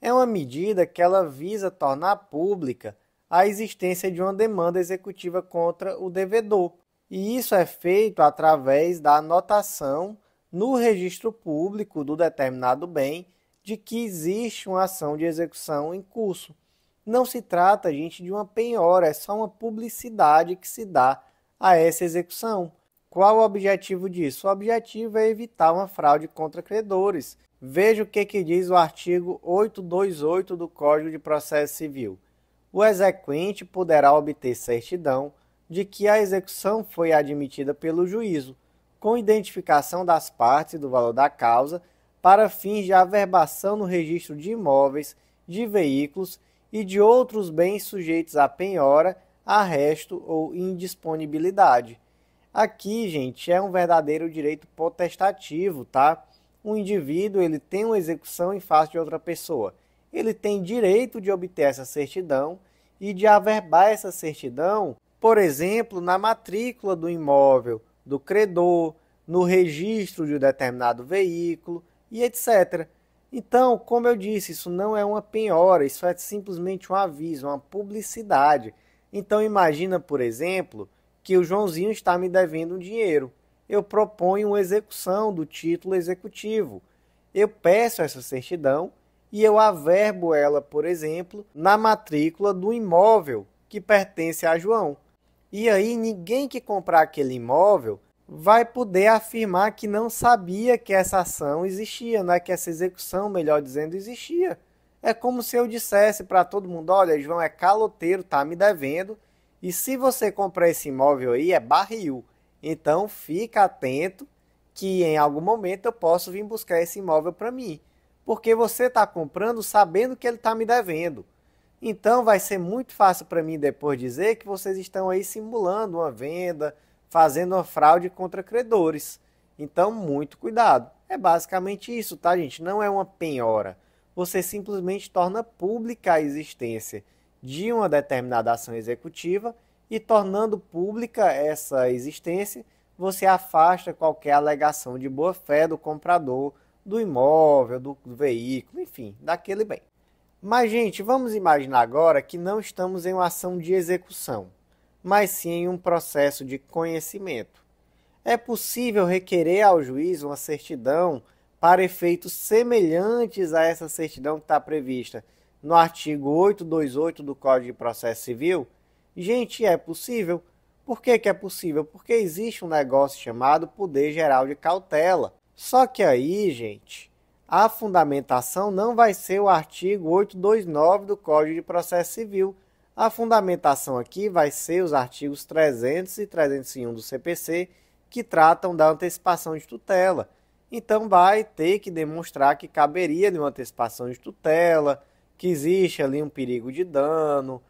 É uma medida que ela visa tornar pública a existência de uma demanda executiva contra o devedor. E isso é feito através da anotação no registro público do determinado bem de que existe uma ação de execução em curso. Não se trata, gente, de uma penhora, é só uma publicidade que se dá a essa execução. Qual o objetivo disso? O objetivo é evitar uma fraude contra credores. Veja o que diz o artigo 828 do Código de Processo Civil. O exequente poderá obter certidão de que a execução foi admitida pelo juízo, com identificação das partes e do valor da causa, para fins de averbação no registro de imóveis, de veículos e de outros bens sujeitos à penhora, arresto ou indisponibilidade. Aqui, gente, é um verdadeiro direito potestativo, tá? O indivíduo ele tem uma execução em face de outra pessoa. Ele tem direito de obter essa certidão e de averbar essa certidão, por exemplo, na matrícula do imóvel, do credor, no registro de um determinado veículo e etc. Então, como eu disse, isso não é uma penhora, isso é simplesmente um aviso, uma publicidade. Então, imagina, por exemplo, que o Joãozinho está me devendo um dinheiro. Eu proponho uma execução do título executivo. Eu peço essa certidão e eu averbo ela, por exemplo, na matrícula do imóvel que pertence a João. E aí ninguém que comprar aquele imóvel vai poder afirmar que não sabia que essa ação existia, né? Que essa execução, melhor dizendo, existia. É como se eu dissesse para todo mundo, olha, João é caloteiro, tá me devendo, e se você comprar esse imóvel aí, é barril. Então, fica atento que em algum momento eu posso vir buscar esse imóvel para mim. Porque você está comprando sabendo que ele está me devendo. Então, vai ser muito fácil para mim depois dizer que vocês estão aí simulando uma venda, fazendo uma fraude contra credores. Então, muito cuidado. É basicamente isso, tá, gente? Não é uma penhora. Você simplesmente torna pública a existência de uma determinada ação executiva e, tornando pública essa existência, você afasta qualquer alegação de boa-fé do comprador, do imóvel, do veículo, enfim, daquele bem. Mas, gente, vamos imaginar agora que não estamos em uma ação de execução, mas sim em um processo de conhecimento. É possível requerer ao juiz uma certidão para efeitos semelhantes a essa certidão que está prevista no artigo 828 do Código de Processo Civil? Gente, é possível, Por que que é possível? Porque existe um negócio chamado poder geral de cautela. Só que aí, gente, a fundamentação não vai ser o artigo 829 do Código de Processo Civil. A fundamentação aqui vai ser os artigos 300 e 301 do CPC, que tratam da antecipação de tutela. Então vai ter que demonstrar que caberia de uma antecipação de tutela, que existe ali um perigo de dano,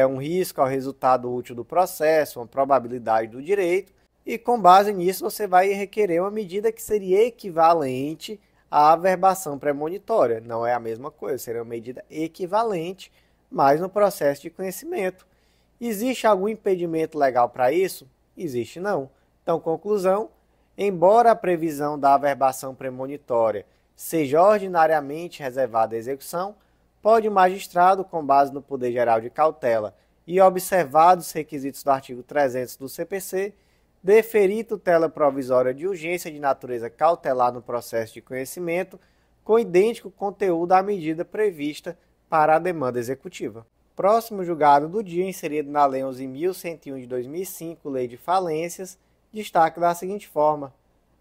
um risco ao resultado útil do processo, uma probabilidade do direito, e com base nisso você vai requerer uma medida que seria equivalente à averbação premonitória. Não é a mesma coisa, seria uma medida equivalente, mas no processo de conhecimento. Existe algum impedimento legal para isso? Existe não. Então, conclusão, embora a previsão da averbação premonitória seja ordinariamente reservada à execução, pode o magistrado, com base no poder geral de cautela e observados os requisitos do artigo 300 do CPC, deferir tutela provisória de urgência de natureza cautelar no processo de conhecimento, com idêntico conteúdo à medida prevista para a demanda executiva. Próximo julgado do dia, inserido na Lei 11.101 de 2005, Lei de Falências, destaca da seguinte forma: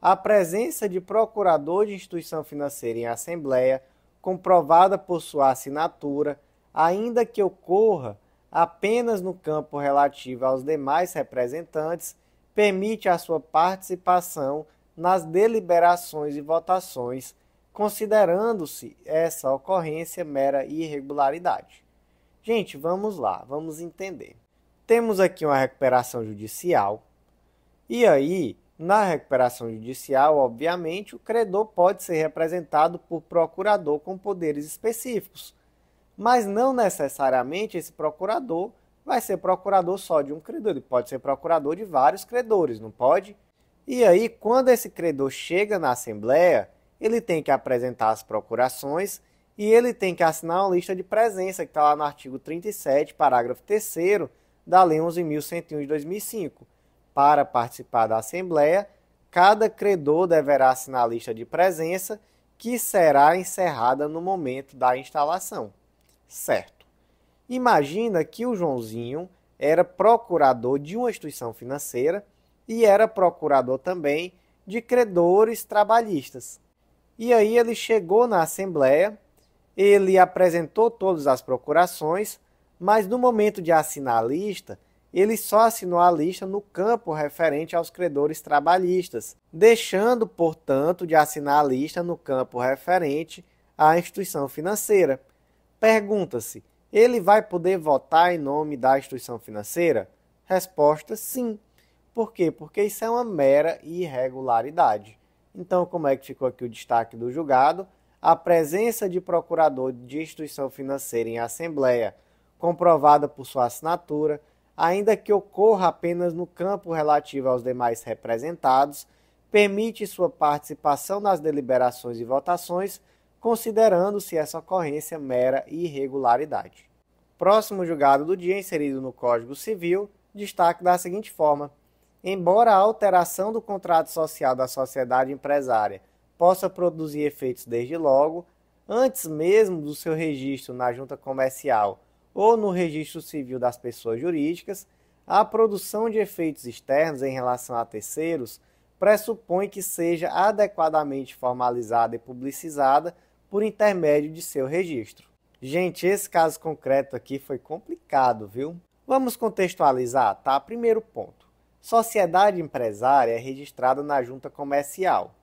a presença de procurador de instituição financeira em assembleia, comprovada por sua assinatura, ainda que ocorra apenas no campo relativo aos demais representantes, permite a sua participação nas deliberações e votações, considerando-se essa ocorrência mera irregularidade. Gente, vamos lá, vamos entender. Temos aqui uma recuperação judicial, e aí, na recuperação judicial, obviamente, o credor pode ser representado por procurador com poderes específicos, mas não necessariamente esse procurador vai ser procurador só de um credor, ele pode ser procurador de vários credores, não pode? E aí, quando esse credor chega na Assembleia, ele tem que apresentar as procurações e ele tem que assinar uma lista de presença, que está lá no artigo 37, parágrafo 3º da Lei 11.101 de 2005. Para participar da Assembleia, cada credor deverá assinar a lista de presença, que será encerrada no momento da instalação. Certo. Imagina que o Joãozinho era procurador de uma instituição financeira e era procurador também de credores trabalhistas. E aí ele chegou na Assembleia, ele apresentou todas as procurações, mas no momento de assinar a lista, ele só assinou a lista no campo referente aos credores trabalhistas, deixando, portanto, de assinar a lista no campo referente à instituição financeira. Pergunta-se: ele vai poder votar em nome da instituição financeira? Resposta: sim. Por quê? Porque isso é uma mera irregularidade. Então, como é que ficou aqui o destaque do julgado? A presença de procurador de instituição financeira em assembleia, comprovada por sua assinatura, ainda que ocorra apenas no campo relativo aos demais representados, permite sua participação nas deliberações e votações, considerando-se essa ocorrência mera irregularidade. Próximo julgado do dia, inserido no Código Civil, destaque da seguinte forma: embora a alteração do contrato social da sociedade empresária possa produzir efeitos desde logo, antes mesmo do seu registro na junta comercial ou no registro civil das pessoas jurídicas, a produção de efeitos externos em relação a terceiros pressupõe que seja adequadamente formalizada e publicizada por intermédio de seu registro. Gente, esse caso concreto aqui foi complicado, viu? Vamos contextualizar, tá? Primeiro ponto. Sociedade empresária é registrada na junta comercial.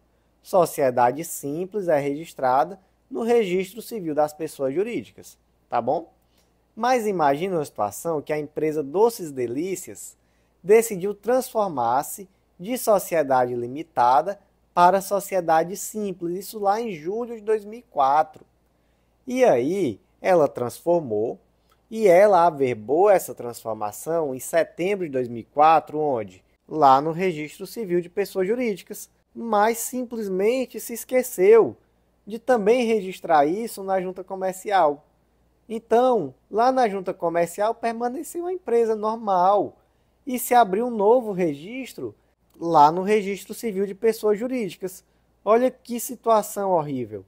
Sociedade simples é registrada no registro civil das pessoas jurídicas, tá bom? Mas imagine uma situação que a empresa Doces Delícias decidiu transformar-se de sociedade limitada para sociedade simples, isso lá em julho de 2004. E aí, ela transformou e ela averbou essa transformação em setembro de 2004, onde? Lá no Registro Civil de Pessoas Jurídicas, mas simplesmente se esqueceu de também registrar isso na junta comercial. Então, lá na junta comercial permaneceu a empresa normal e se abriu um novo registro lá no Registro Civil de Pessoas Jurídicas. Olha que situação horrível.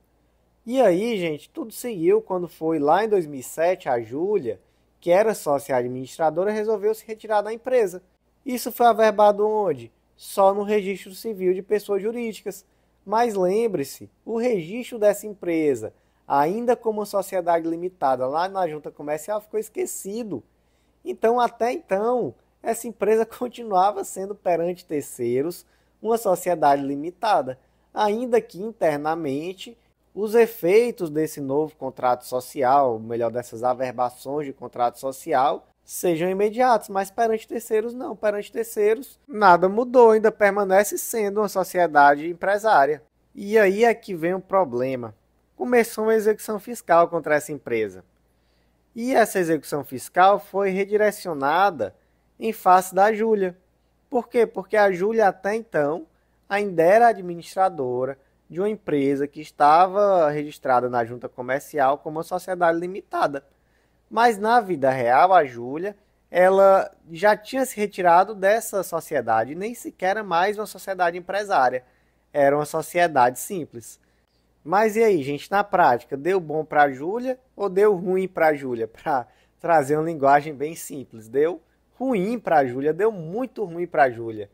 E aí, gente, tudo seguiu quando foi lá em 2007 a Júlia, que era sócia administradora, resolveu se retirar da empresa. Isso foi averbado onde? Só no registro civil de pessoas jurídicas. Mas lembre-se, o registro dessa empresa, ainda como sociedade limitada lá na junta comercial, ficou esquecido. Então, até então, essa empresa continuava sendo perante terceiros uma sociedade limitada, ainda que internamente os efeitos desse novo contrato social, ou melhor, dessas averbações de contrato social, sejam imediatos, mas perante terceiros não. Perante terceiros, nada mudou, ainda permanece sendo uma sociedade empresária. E aí é que vem o problema. Começou uma execução fiscal contra essa empresa. E essa execução fiscal foi redirecionada em face da Júlia. Por quê? Porque a Júlia até então ainda era administradora de uma empresa que estava registrada na junta comercial como uma sociedade limitada. Mas na vida real, a Júlia, ela já tinha se retirado dessa sociedade, nem sequer era mais uma sociedade empresária, era uma sociedade simples. Mas e aí, gente, na prática, deu bom para a Júlia ou deu ruim para a Júlia? Para trazer uma linguagem bem simples, deu ruim para a Júlia, deu muito ruim para a Júlia.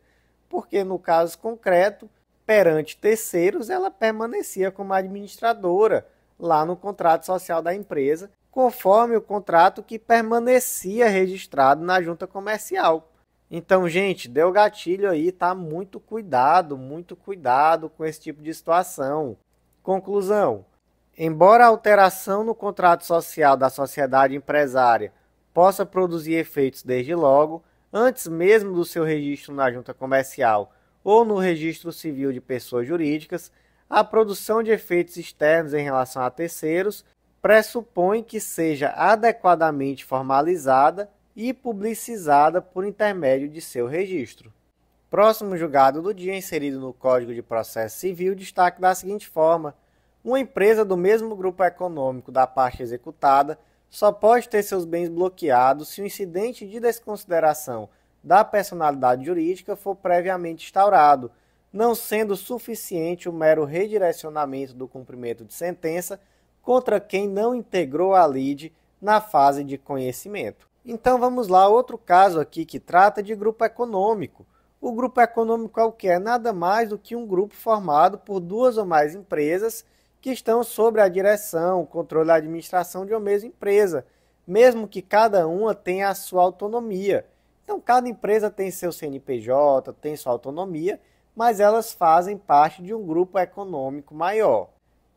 Porque no caso concreto, perante terceiros, ela permanecia como administradora lá no contrato social da empresa, conforme o contrato que permanecia registrado na junta comercial. Então, gente, deu gatilho aí, tá? Muito cuidado com esse tipo de situação. Conclusão: embora a alteração no contrato social da sociedade empresária possa produzir efeitos desde logo, antes mesmo do seu registro na junta comercial ou no registro civil de pessoas jurídicas, a produção de efeitos externos em relação a terceiros pressupõe que seja adequadamente formalizada e publicizada por intermédio de seu registro. Próximo julgado do dia, inserido no Código de Processo Civil, destaque da seguinte forma: uma empresa do mesmo grupo econômico da parte executada só pode ter seus bens bloqueados se o incidente de desconsideração da personalidade jurídica for previamente instaurado, não sendo suficiente o mero redirecionamento do cumprimento de sentença contra quem não integrou a lide na fase de conhecimento. Então vamos lá, outro caso aqui que trata de grupo econômico. O grupo econômico é o que? É nada mais do que um grupo formado por duas ou mais empresas que estão sob a direção, controle e administração de uma mesma empresa, mesmo que cada uma tenha a sua autonomia. Então, cada empresa tem seu CNPJ, tem sua autonomia, mas elas fazem parte de um grupo econômico maior.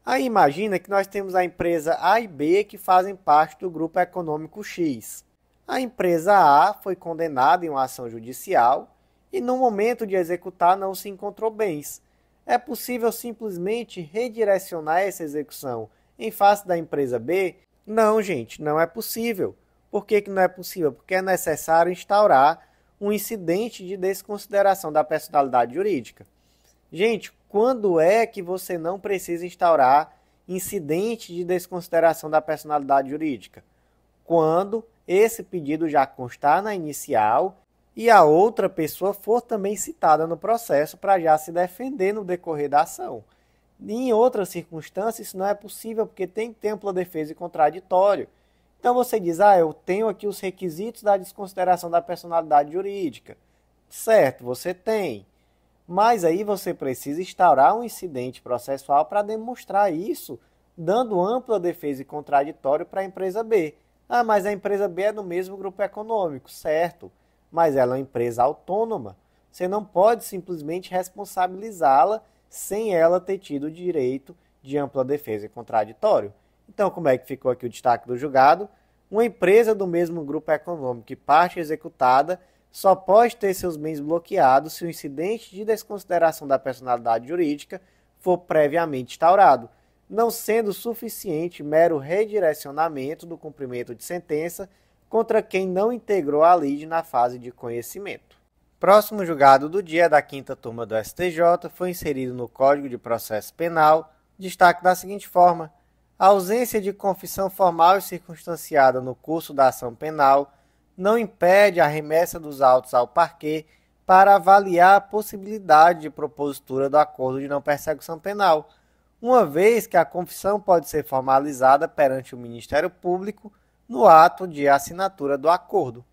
Aí imagina que nós temos a empresa A e B que fazem parte do grupo econômico X. A empresa A foi condenada em uma ação judicial e no momento de executar não se encontrou bens. É possível simplesmente redirecionar essa execução em face da empresa B? Não, gente, não é possível. Por que não é possível? Porque é necessário instaurar um incidente de desconsideração da personalidade jurídica. Gente, quando é que você não precisa instaurar incidente de desconsideração da personalidade jurídica? Quando esse pedido já constar na inicial e a outra pessoa for também citada no processo para já se defender no decorrer da ação. Em outras circunstâncias, isso não é possível porque tem que ter ampla defesa e contraditório. Então você diz, eu tenho aqui os requisitos da desconsideração da personalidade jurídica. Certo, você tem. Mas aí você precisa instaurar um incidente processual para demonstrar isso, dando ampla defesa e contraditório para a empresa B. Mas a empresa B é do mesmo grupo econômico, certo? Mas ela é uma empresa autônoma. Você não pode simplesmente responsabilizá-la sem ela ter tido o direito de ampla defesa e contraditório. Então, como é que ficou aqui o destaque do julgado? Uma empresa do mesmo grupo econômico e parte executada só pode ter seus bens bloqueados se o incidente de desconsideração da personalidade jurídica for previamente instaurado, não sendo suficiente mero redirecionamento do cumprimento de sentença contra quem não integrou a lide na fase de conhecimento. Próximo julgado do dia da 5ª turma do STJ foi inserido no Código de Processo Penal, destaque da seguinte forma: a ausência de confissão formal e circunstanciada no curso da ação penal não impede a remessa dos autos ao parquet para avaliar a possibilidade de propositura do acordo de não persecução penal, uma vez que a confissão pode ser formalizada perante o Ministério Público no ato de assinatura do acordo.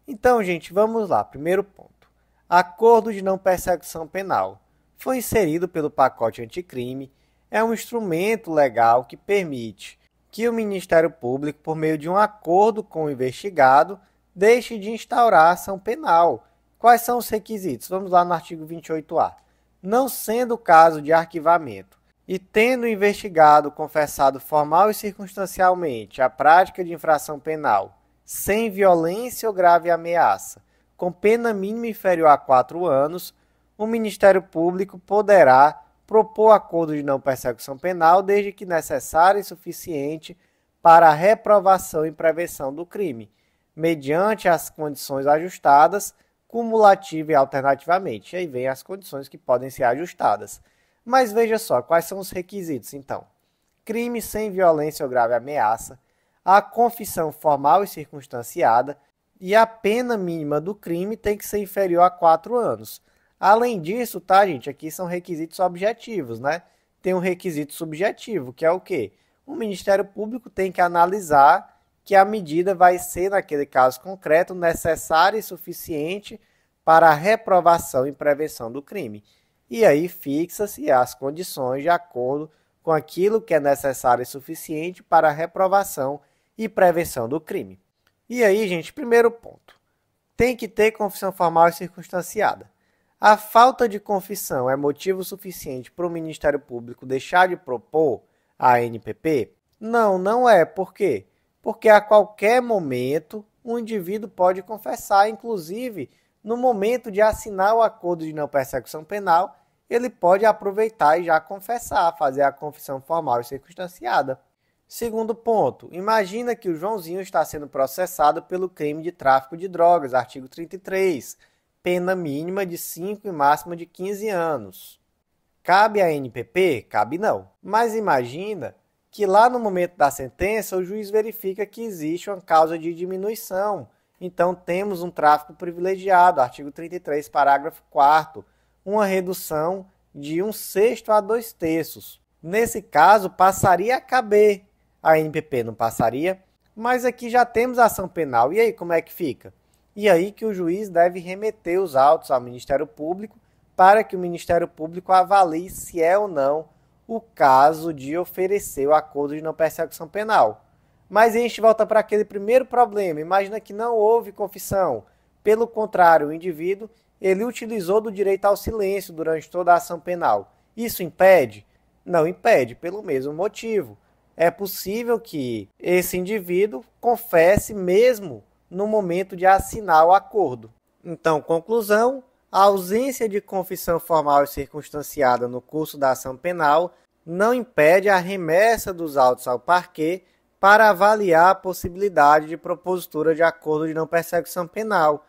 Então, gente, vamos lá. Primeiro ponto. Acordo de não persecução penal. Foi inserido pelo pacote anticrime, é um instrumento legal que permite que o Ministério Público, por meio de um acordo com o investigado, deixe de instaurar ação penal. Quais são os requisitos? Vamos lá no artigo 28A. Não sendo o caso de arquivamento e tendo o investigado confessado formal e circunstancialmente a prática de infração penal sem violência ou grave ameaça, com pena mínima inferior a 4 anos, o Ministério Público poderá propor acordo de não persecução penal desde que necessário e suficiente para a reprovação e prevenção do crime, mediante as condições ajustadas, cumulativa e alternativamente. E aí vem as condições que podem ser ajustadas. Mas veja só, quais são os requisitos, então? Crime sem violência ou grave ameaça, a confissão formal e circunstanciada, e a pena mínima do crime tem que ser inferior a 4 anos. Além disso, tá, gente, aqui são requisitos objetivos, né? Tem um requisito subjetivo, que é o quê? O Ministério Público tem que analisar que a medida vai ser, naquele caso concreto, necessária e suficiente para a reprovação e prevenção do crime. E aí fixa-se as condições de acordo com aquilo que é necessário e suficiente para a reprovação e prevenção do crime. E aí, gente, primeiro ponto. Tem que ter confissão formal e circunstanciada. A falta de confissão é motivo suficiente para o Ministério Público deixar de propor a ANPP? Não, não é. Por quê? Porque a qualquer momento um indivíduo pode confessar, inclusive no momento de assinar o acordo de não persecução penal, ele pode aproveitar e já confessar, fazer a confissão formal e circunstanciada. Segundo ponto, imagina que o Joãozinho está sendo processado pelo crime de tráfico de drogas, artigo 33, pena mínima de 5 e máxima de 15 anos. Cabe a ANPP? Cabe não. Mas imagina que lá no momento da sentença o juiz verifica que existe uma causa de diminuição. Então temos um tráfico privilegiado, artigo 33, parágrafo 4º, uma redução de 1/6 a 2/3. Nesse caso, passaria a caber. A ANPP não passaria, mas aqui já temos ação penal. E aí, como é que fica? E aí que o juiz deve remeter os autos ao Ministério Público para que o Ministério Público avalie se é ou não o caso de oferecer o acordo de não persecução penal. Mas a gente volta para aquele primeiro problema. Imagina que não houve confissão. Pelo contrário, o indivíduo ele utilizou do direito ao silêncio durante toda a ação penal. Isso impede? Não impede, pelo mesmo motivo. É possível que esse indivíduo confesse mesmo no momento de assinar o acordo. Então, conclusão, a ausência de confissão formal e circunstanciada no curso da ação penal não impede a remessa dos autos ao parquet para avaliar a possibilidade de propositura de acordo de não persecução penal,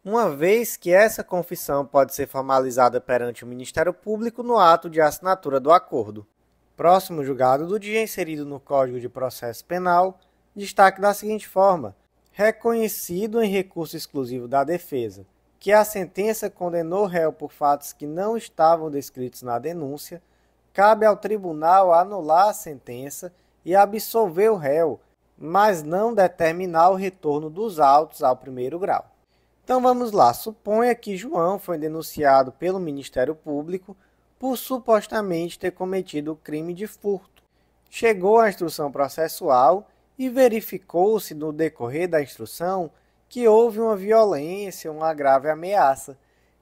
uma vez que essa confissão pode ser formalizada perante o Ministério Público no ato de assinatura do acordo. Próximo julgado do dia, inserido no Código de Processo Penal, destaque da seguinte forma: reconhecido em recurso exclusivo da defesa que a sentença condenou o réu por fatos que não estavam descritos na denúncia, cabe ao tribunal anular a sentença e absolver o réu, mas não determinar o retorno dos autos ao primeiro grau. Então vamos lá, suponha que João foi denunciado pelo Ministério Público por supostamente ter cometido o crime de furto. Chegou à instrução processual e verificou-se no decorrer da instrução que houve uma violência, uma grave ameaça.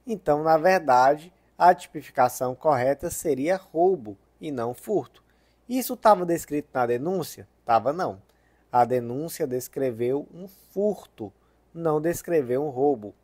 Então, na verdade, a tipificação correta seria roubo e não furto. Isso estava descrito na denúncia? Estava não. A denúncia descreveu um furto, não descreveu um roubo.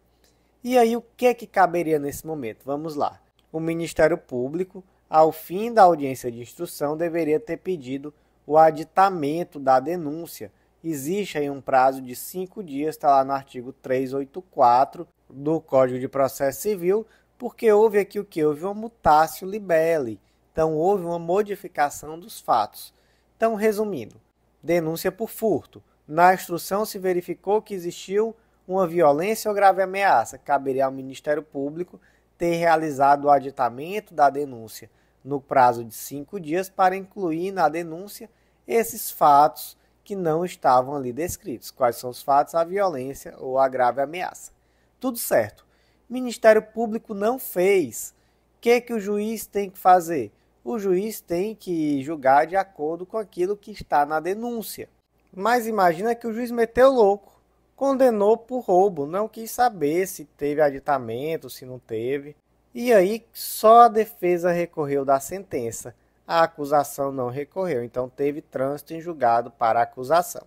E aí, o que é que caberia nesse momento? Vamos lá. O Ministério Público, ao fim da audiência de instrução, deveria ter pedido o aditamento da denúncia. Existe aí um prazo de 5 dias, está lá no artigo 384 do Código de Processo Civil, porque houve aqui o que? Houve uma mutatio libelli. Então, houve uma modificação dos fatos. Então, resumindo, denúncia por furto. Na instrução se verificou que existiu uma violência ou grave ameaça. Caberia ao Ministério Público ter realizado o aditamento da denúncia no prazo de 5 dias para incluir na denúncia esses fatos que não estavam ali descritos. Quais são os fatos? A violência ou a grave ameaça. Tudo certo. O Ministério Público não fez. O que o juiz tem que fazer? O juiz tem que julgar de acordo com aquilo que está na denúncia. Mas imagina que o juiz meteu louco, condenou por roubo, não quis saber se teve aditamento, se não teve. E aí só a defesa recorreu da sentença. A acusação não recorreu, então teve trânsito em julgado para a acusação.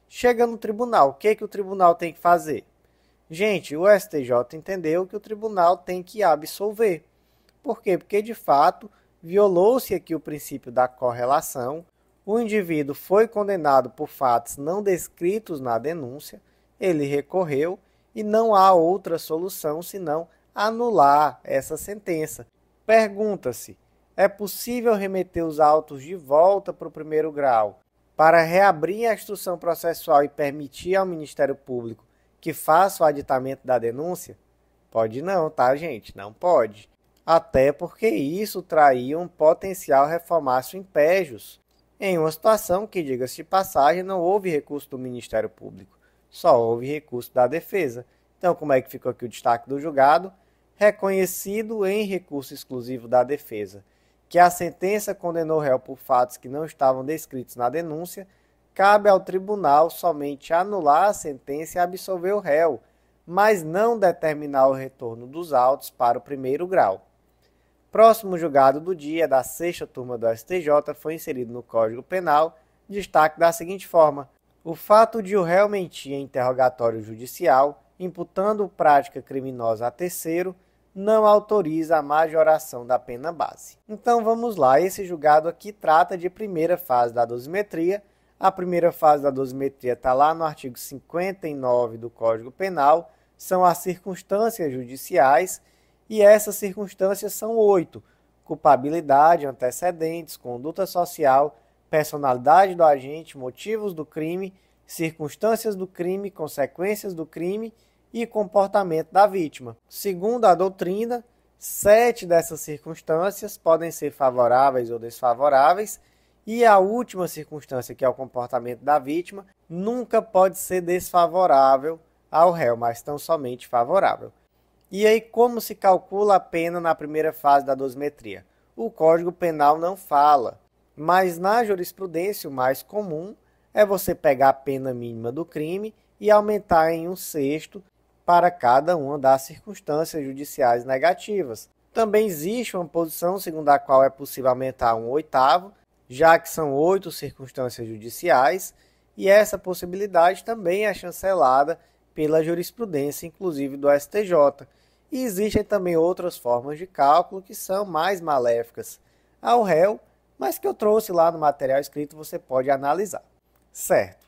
Chega no tribunal, o que o tribunal tem que fazer? Gente, o STJ entendeu que o tribunal tem que absolver. Por quê? Porque, de fato, violou-se aqui o princípio da correlação, o indivíduo foi condenado por fatos não descritos na denúncia, ele recorreu e não há outra solução senão anular essa sentença. Pergunta-se, é possível remeter os autos de volta para o primeiro grau para reabrir a instrução processual e permitir ao Ministério Público que faça o aditamento da denúncia? Pode não, tá, gente? Não pode. Até porque isso traria um potencial reformácio impégios, em uma situação que, diga-se de passagem, não houve recurso do Ministério Público, só houve recurso da defesa. Então, como é que ficou aqui o destaque do julgado? Reconhecido em recurso exclusivo da defesa que a sentença condenou o réu por fatos que não estavam descritos na denúncia, cabe ao tribunal somente anular a sentença e absolver o réu, mas não determinar o retorno dos autos para o primeiro grau. Próximo julgado do dia da sexta turma do STJ foi inserido no Código Penal, destaque da seguinte forma: o fato de o réu mentir em interrogatório judicial, imputando prática criminosa a terceiro, não autoriza a majoração da pena base. Então vamos lá, esse julgado aqui trata de primeira fase da dosimetria. A primeira fase da dosimetria está lá no artigo 59 do Código Penal, são as circunstâncias judiciais, e essas circunstâncias são 8: culpabilidade, antecedentes, conduta social, personalidade do agente, motivos do crime, circunstâncias do crime, consequências do crime e comportamento da vítima. Segundo a doutrina, 7 dessas circunstâncias podem ser favoráveis ou desfavoráveis, e a última circunstância, que é o comportamento da vítima, nunca pode ser desfavorável ao réu, mas tão somente favorável. E aí, como se calcula a pena na primeira fase da dosimetria? O Código Penal não fala, mas na jurisprudência o mais comum é você pegar a pena mínima do crime e aumentar em 1/6 para cada uma das circunstâncias judiciais negativas. Também existe uma posição segundo a qual é possível aumentar 1/8, já que são 8 circunstâncias judiciais, e essa possibilidade também é chancelada pela jurisprudência, inclusive do STJ. E existem também outras formas de cálculo que são mais maléficas ao réu, mas que eu trouxe lá no material escrito, você pode analisar. Certo.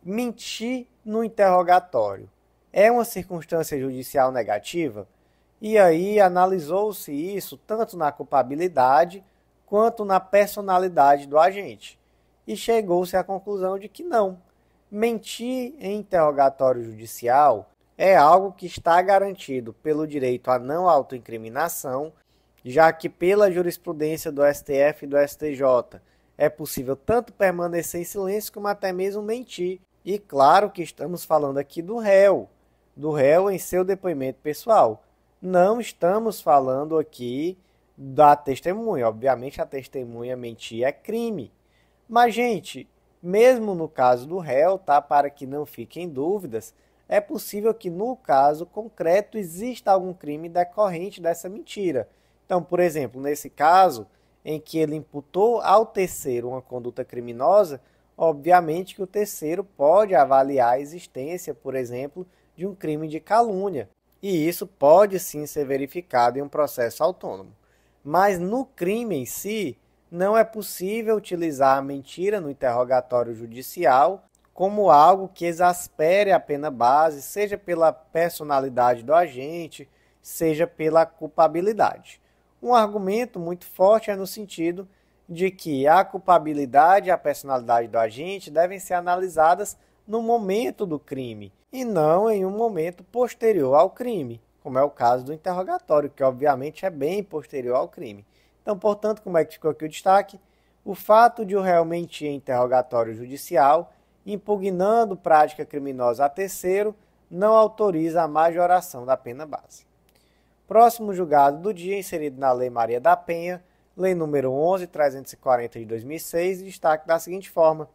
Mentir no interrogatório é uma circunstância judicial negativa? E aí analisou-se isso tanto na culpabilidade quanto na personalidade do agente. E chegou-se à conclusão de que não. Mentir em interrogatório judicial é algo que está garantido pelo direito à não autoincriminação, já que pela jurisprudência do STF e do STJ é possível tanto permanecer em silêncio como até mesmo mentir. E claro que estamos falando aqui do réu em seu depoimento pessoal. Não estamos falando aqui da testemunha. Obviamente a testemunha mentir é crime. Mas, gente, mesmo no caso do réu, tá? Para que não fiquem dúvidas, é possível que no caso concreto exista algum crime decorrente dessa mentira. Então, por exemplo, nesse caso em que ele imputou ao terceiro uma conduta criminosa, obviamente que o terceiro pode avaliar a existência, por exemplo, de um crime de calúnia. E isso pode sim ser verificado em um processo autônomo. Mas no crime em si, não é possível utilizar a mentira no interrogatório judicial como algo que exaspere a pena base, seja pela personalidade do agente, seja pela culpabilidade. Um argumento muito forte é no sentido de que a culpabilidade e a personalidade do agente devem ser analisadas no momento do crime e não em um momento posterior ao crime, como é o caso do interrogatório, que obviamente é bem posterior ao crime. Então, portanto, como é que ficou aqui o destaque? O fato de o réu mentir em interrogatório judicial, impugnando prática criminosa a terceiro, não autoriza a majoração da pena base. Próximo julgado do dia, inserido na Lei Maria da Penha, Lei nº 11.340 de 2006, destaque da seguinte forma: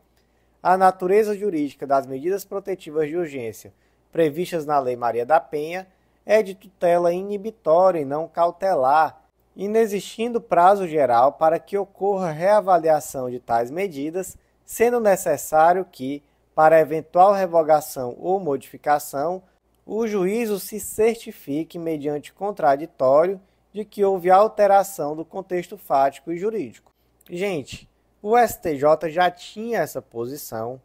a natureza jurídica das medidas protetivas de urgência previstas na Lei Maria da Penha é de tutela inibitória e não cautelar, inexistindo prazo geral para que ocorra reavaliação de tais medidas, sendo necessário que, para eventual revogação ou modificação, o juízo se certifique mediante contraditório de que houve alteração do contexto fático e jurídico. Gente, o STJ já tinha essa posição,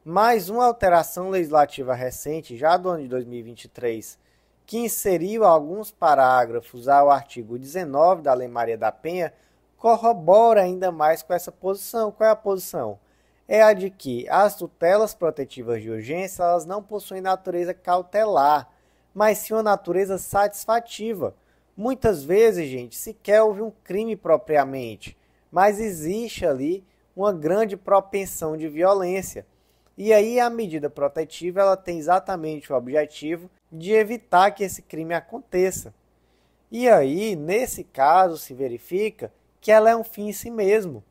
mas uma alteração legislativa recente, já do ano de 2023, que inseriu alguns parágrafos ao artigo 19 da Lei Maria da Penha, corrobora ainda mais com essa posição. Qual é a posição? É a de que as tutelas protetivas de urgência elas não possuem natureza cautelar, mas sim uma natureza satisfativa. Muitas vezes, gente, sequer houve um crime propriamente, mas existe ali uma grande propensão de violência. E aí a medida protetiva ela tem exatamente o objetivo de evitar que esse crime aconteça. E aí, nesse caso, se verifica que ela é um fim em si mesmo.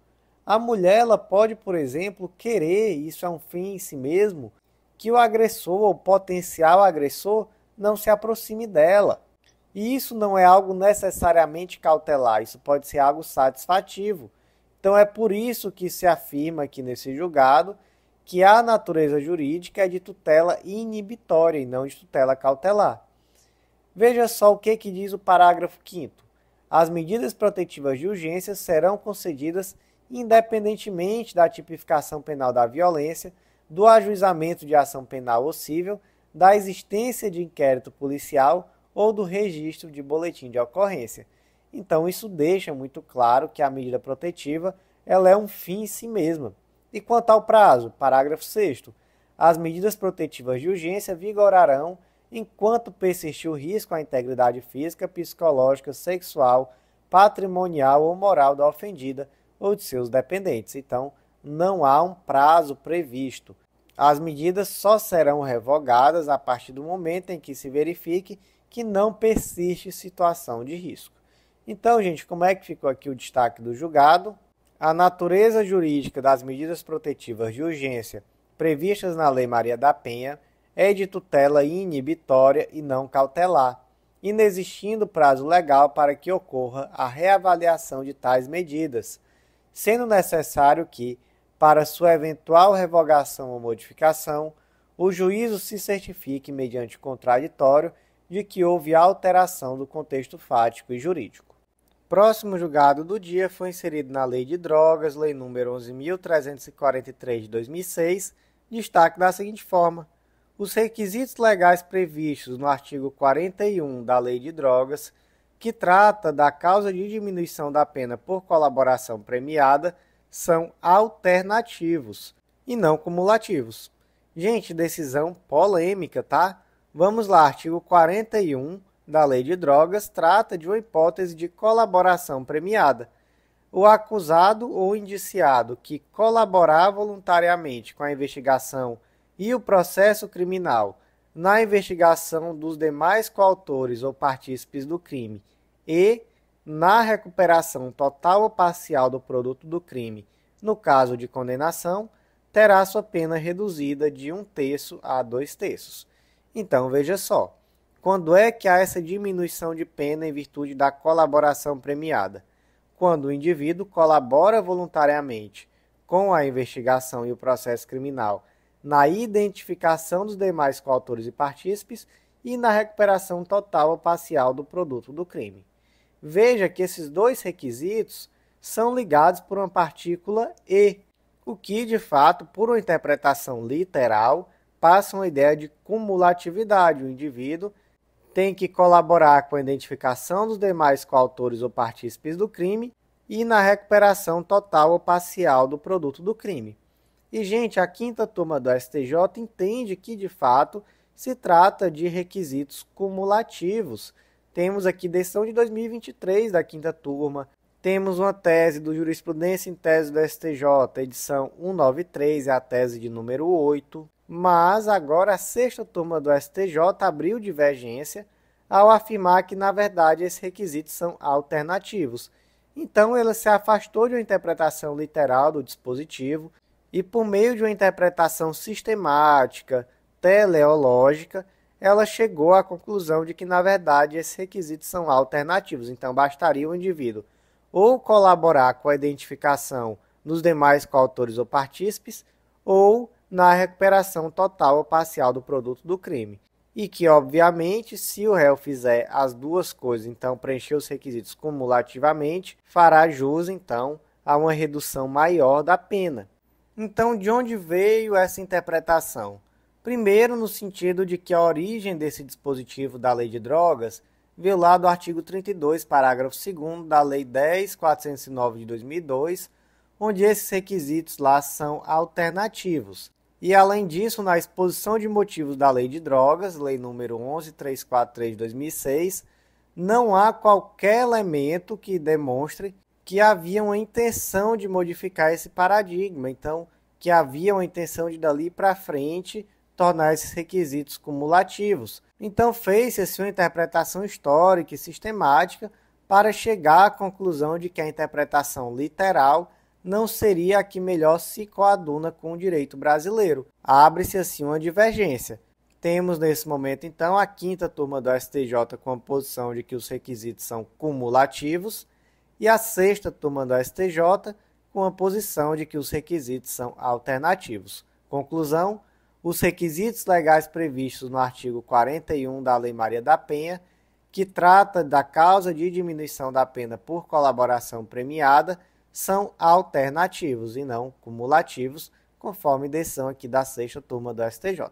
A mulher ela pode, por exemplo, querer, isso é um fim em si mesmo, que o agressor ou potencial agressor não se aproxime dela. E isso não é algo necessariamente cautelar, isso pode ser algo satisfativo. Então é por isso que se afirma aqui nesse julgado que a natureza jurídica é de tutela inibitória e não de tutela cautelar. Veja só o que diz o parágrafo 5º. As medidas protetivas de urgência serão concedidas independentemente da tipificação penal da violência, do ajuizamento de ação penal ou cível, da existência de inquérito policial ou do registro de boletim de ocorrência. Então isso deixa muito claro que a medida protetiva ela é um fim em si mesma. E quanto ao prazo, parágrafo 6º, as medidas protetivas de urgência vigorarão enquanto persistir o risco à integridade física, psicológica, sexual, patrimonial ou moral da ofendida ou de seus dependentes. Então, não há um prazo previsto. As medidas só serão revogadas a partir do momento em que se verifique que não persiste situação de risco. Então, gente, como é que ficou aqui o destaque do julgado? A natureza jurídica das medidas protetivas de urgência previstas na Lei Maria da Penha é de tutela inibitória e não cautelar, inexistindo prazo legal para que ocorra a reavaliação de tais medidas, sendo necessário que, para sua eventual revogação ou modificação, o juízo se certifique mediante contraditório de que houve alteração do contexto fático e jurídico. Próximo julgado do dia foi inserido na Lei de Drogas, Lei nº 11.343 de 2006, destaque da seguinte forma: os requisitos legais previstos no artigo 41 da Lei de Drogas, que trata da causa de diminuição da pena por colaboração premiada, são alternativos e não cumulativos. Gente, decisão polêmica, tá? Vamos lá, artigo 41 da Lei de Drogas trata de uma hipótese de colaboração premiada. O acusado ou indiciado que colaborar voluntariamente com a investigação e o processo criminal na investigação dos demais coautores ou partícipes do crime e na recuperação total ou parcial do produto do crime, no caso de condenação, terá sua pena reduzida de 1/3 a 2/3. Então, veja só, quando é que há essa diminuição de pena em virtude da colaboração premiada? Quando o indivíduo colabora voluntariamente com a investigação e o processo criminal na identificação dos demais coautores e partícipes e na recuperação total ou parcial do produto do crime. Veja que esses dois requisitos são ligados por uma partícula E, o que, de fato, por uma interpretação literal, passa uma ideia de cumulatividade. O indivíduo tem que colaborar com a identificação dos demais coautores ou partícipes do crime e na recuperação total ou parcial do produto do crime. E, gente, a quinta turma do STJ entende que, de fato, se trata de requisitos cumulativos. Temos aqui decisão de 2023 da quinta turma, temos uma tese do Jurisprudência em Tese do STJ, edição 193, é a tese de número 8. Mas agora a sexta turma do STJ abriu divergência ao afirmar que, na verdade, esses requisitos são alternativos. Então, ela se afastou de uma interpretação literal do dispositivo e, por meio de uma interpretação sistemática, teleológica, ela chegou à conclusão de que, na verdade, esses requisitos são alternativos. Então, bastaria o indivíduo ou colaborar com a identificação nos demais coautores ou partícipes, ou na recuperação total ou parcial do produto do crime. E que, obviamente, se o réu fizer as duas coisas, então preencher os requisitos cumulativamente, fará jus, então, a uma redução maior da pena. Então, de onde veio essa interpretação? Primeiro, no sentido de que a origem desse dispositivo da Lei de Drogas veio lá do artigo 32, parágrafo 2º da Lei 10.409 de 2002, onde esses requisitos lá são alternativos. E, além disso, na exposição de motivos da Lei de Drogas, Lei número 11.343 de 2006, não há qualquer elemento que demonstre que havia uma intenção de modificar esse paradigma. Então, que havia uma intenção de dali para frente tornar esses requisitos cumulativos. Então, fez-se uma interpretação histórica e sistemática para chegar à conclusão de que a interpretação literal não seria a que melhor se coaduna com o direito brasileiro. Abre-se assim uma divergência. Temos nesse momento, então, a quinta turma do STJ com a posição de que os requisitos são cumulativos e a sexta turma do STJ com a posição de que os requisitos são alternativos. Conclusão: os requisitos legais previstos no artigo 41 da Lei Maria da Penha, que trata da causa de diminuição da pena por colaboração premiada, são alternativos e não cumulativos, conforme decisão aqui da sexta turma do STJ.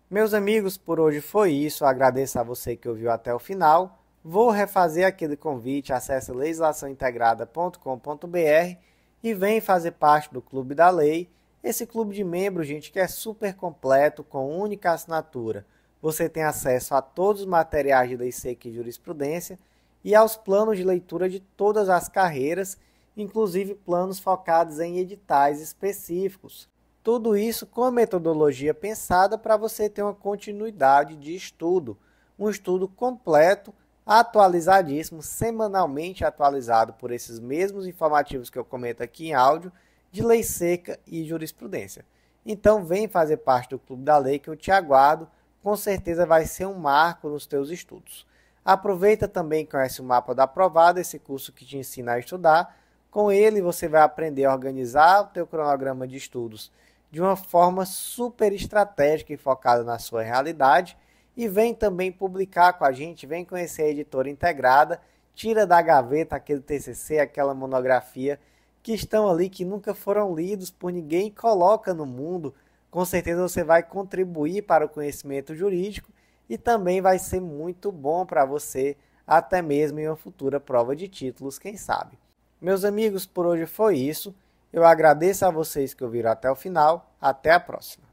Meus amigos, por hoje foi isso. Agradeço a você que ouviu até o final. Vou refazer aquele convite, acesse legislaçãointegrada.com.br e vem fazer parte do Clube da Lei. Esse clube de membros, gente, que é super completo, com única assinatura. Você tem acesso a todos os materiais de lei seca e jurisprudência e aos planos de leitura de todas as carreiras, inclusive planos focados em editais específicos. Tudo isso com a metodologia pensada para você ter uma continuidade de estudo. Um estudo completo, atualizadíssimo, semanalmente atualizado por esses mesmos informativos que eu comento aqui em áudio, de lei seca e jurisprudência. Então vem fazer parte do Clube da Lei que eu te aguardo, com certeza vai ser um marco nos teus estudos. Aproveita também e conhece o Mapa da Aprovada, esse curso que te ensina a estudar. Com ele você vai aprender a organizar o teu cronograma de estudos de uma forma super estratégica e focada na sua realidade. E vem também publicar com a gente, vem conhecer a editora integrada, tira da gaveta aquele TCC, aquela monografia que estão ali, que nunca foram lidos por ninguém, coloca no mundo. Com certeza você vai contribuir para o conhecimento jurídico e também vai ser muito bom para você, até mesmo em uma futura prova de títulos, quem sabe. Meus amigos, por hoje foi isso. Eu agradeço a vocês que ouviram até o final. Até a próxima.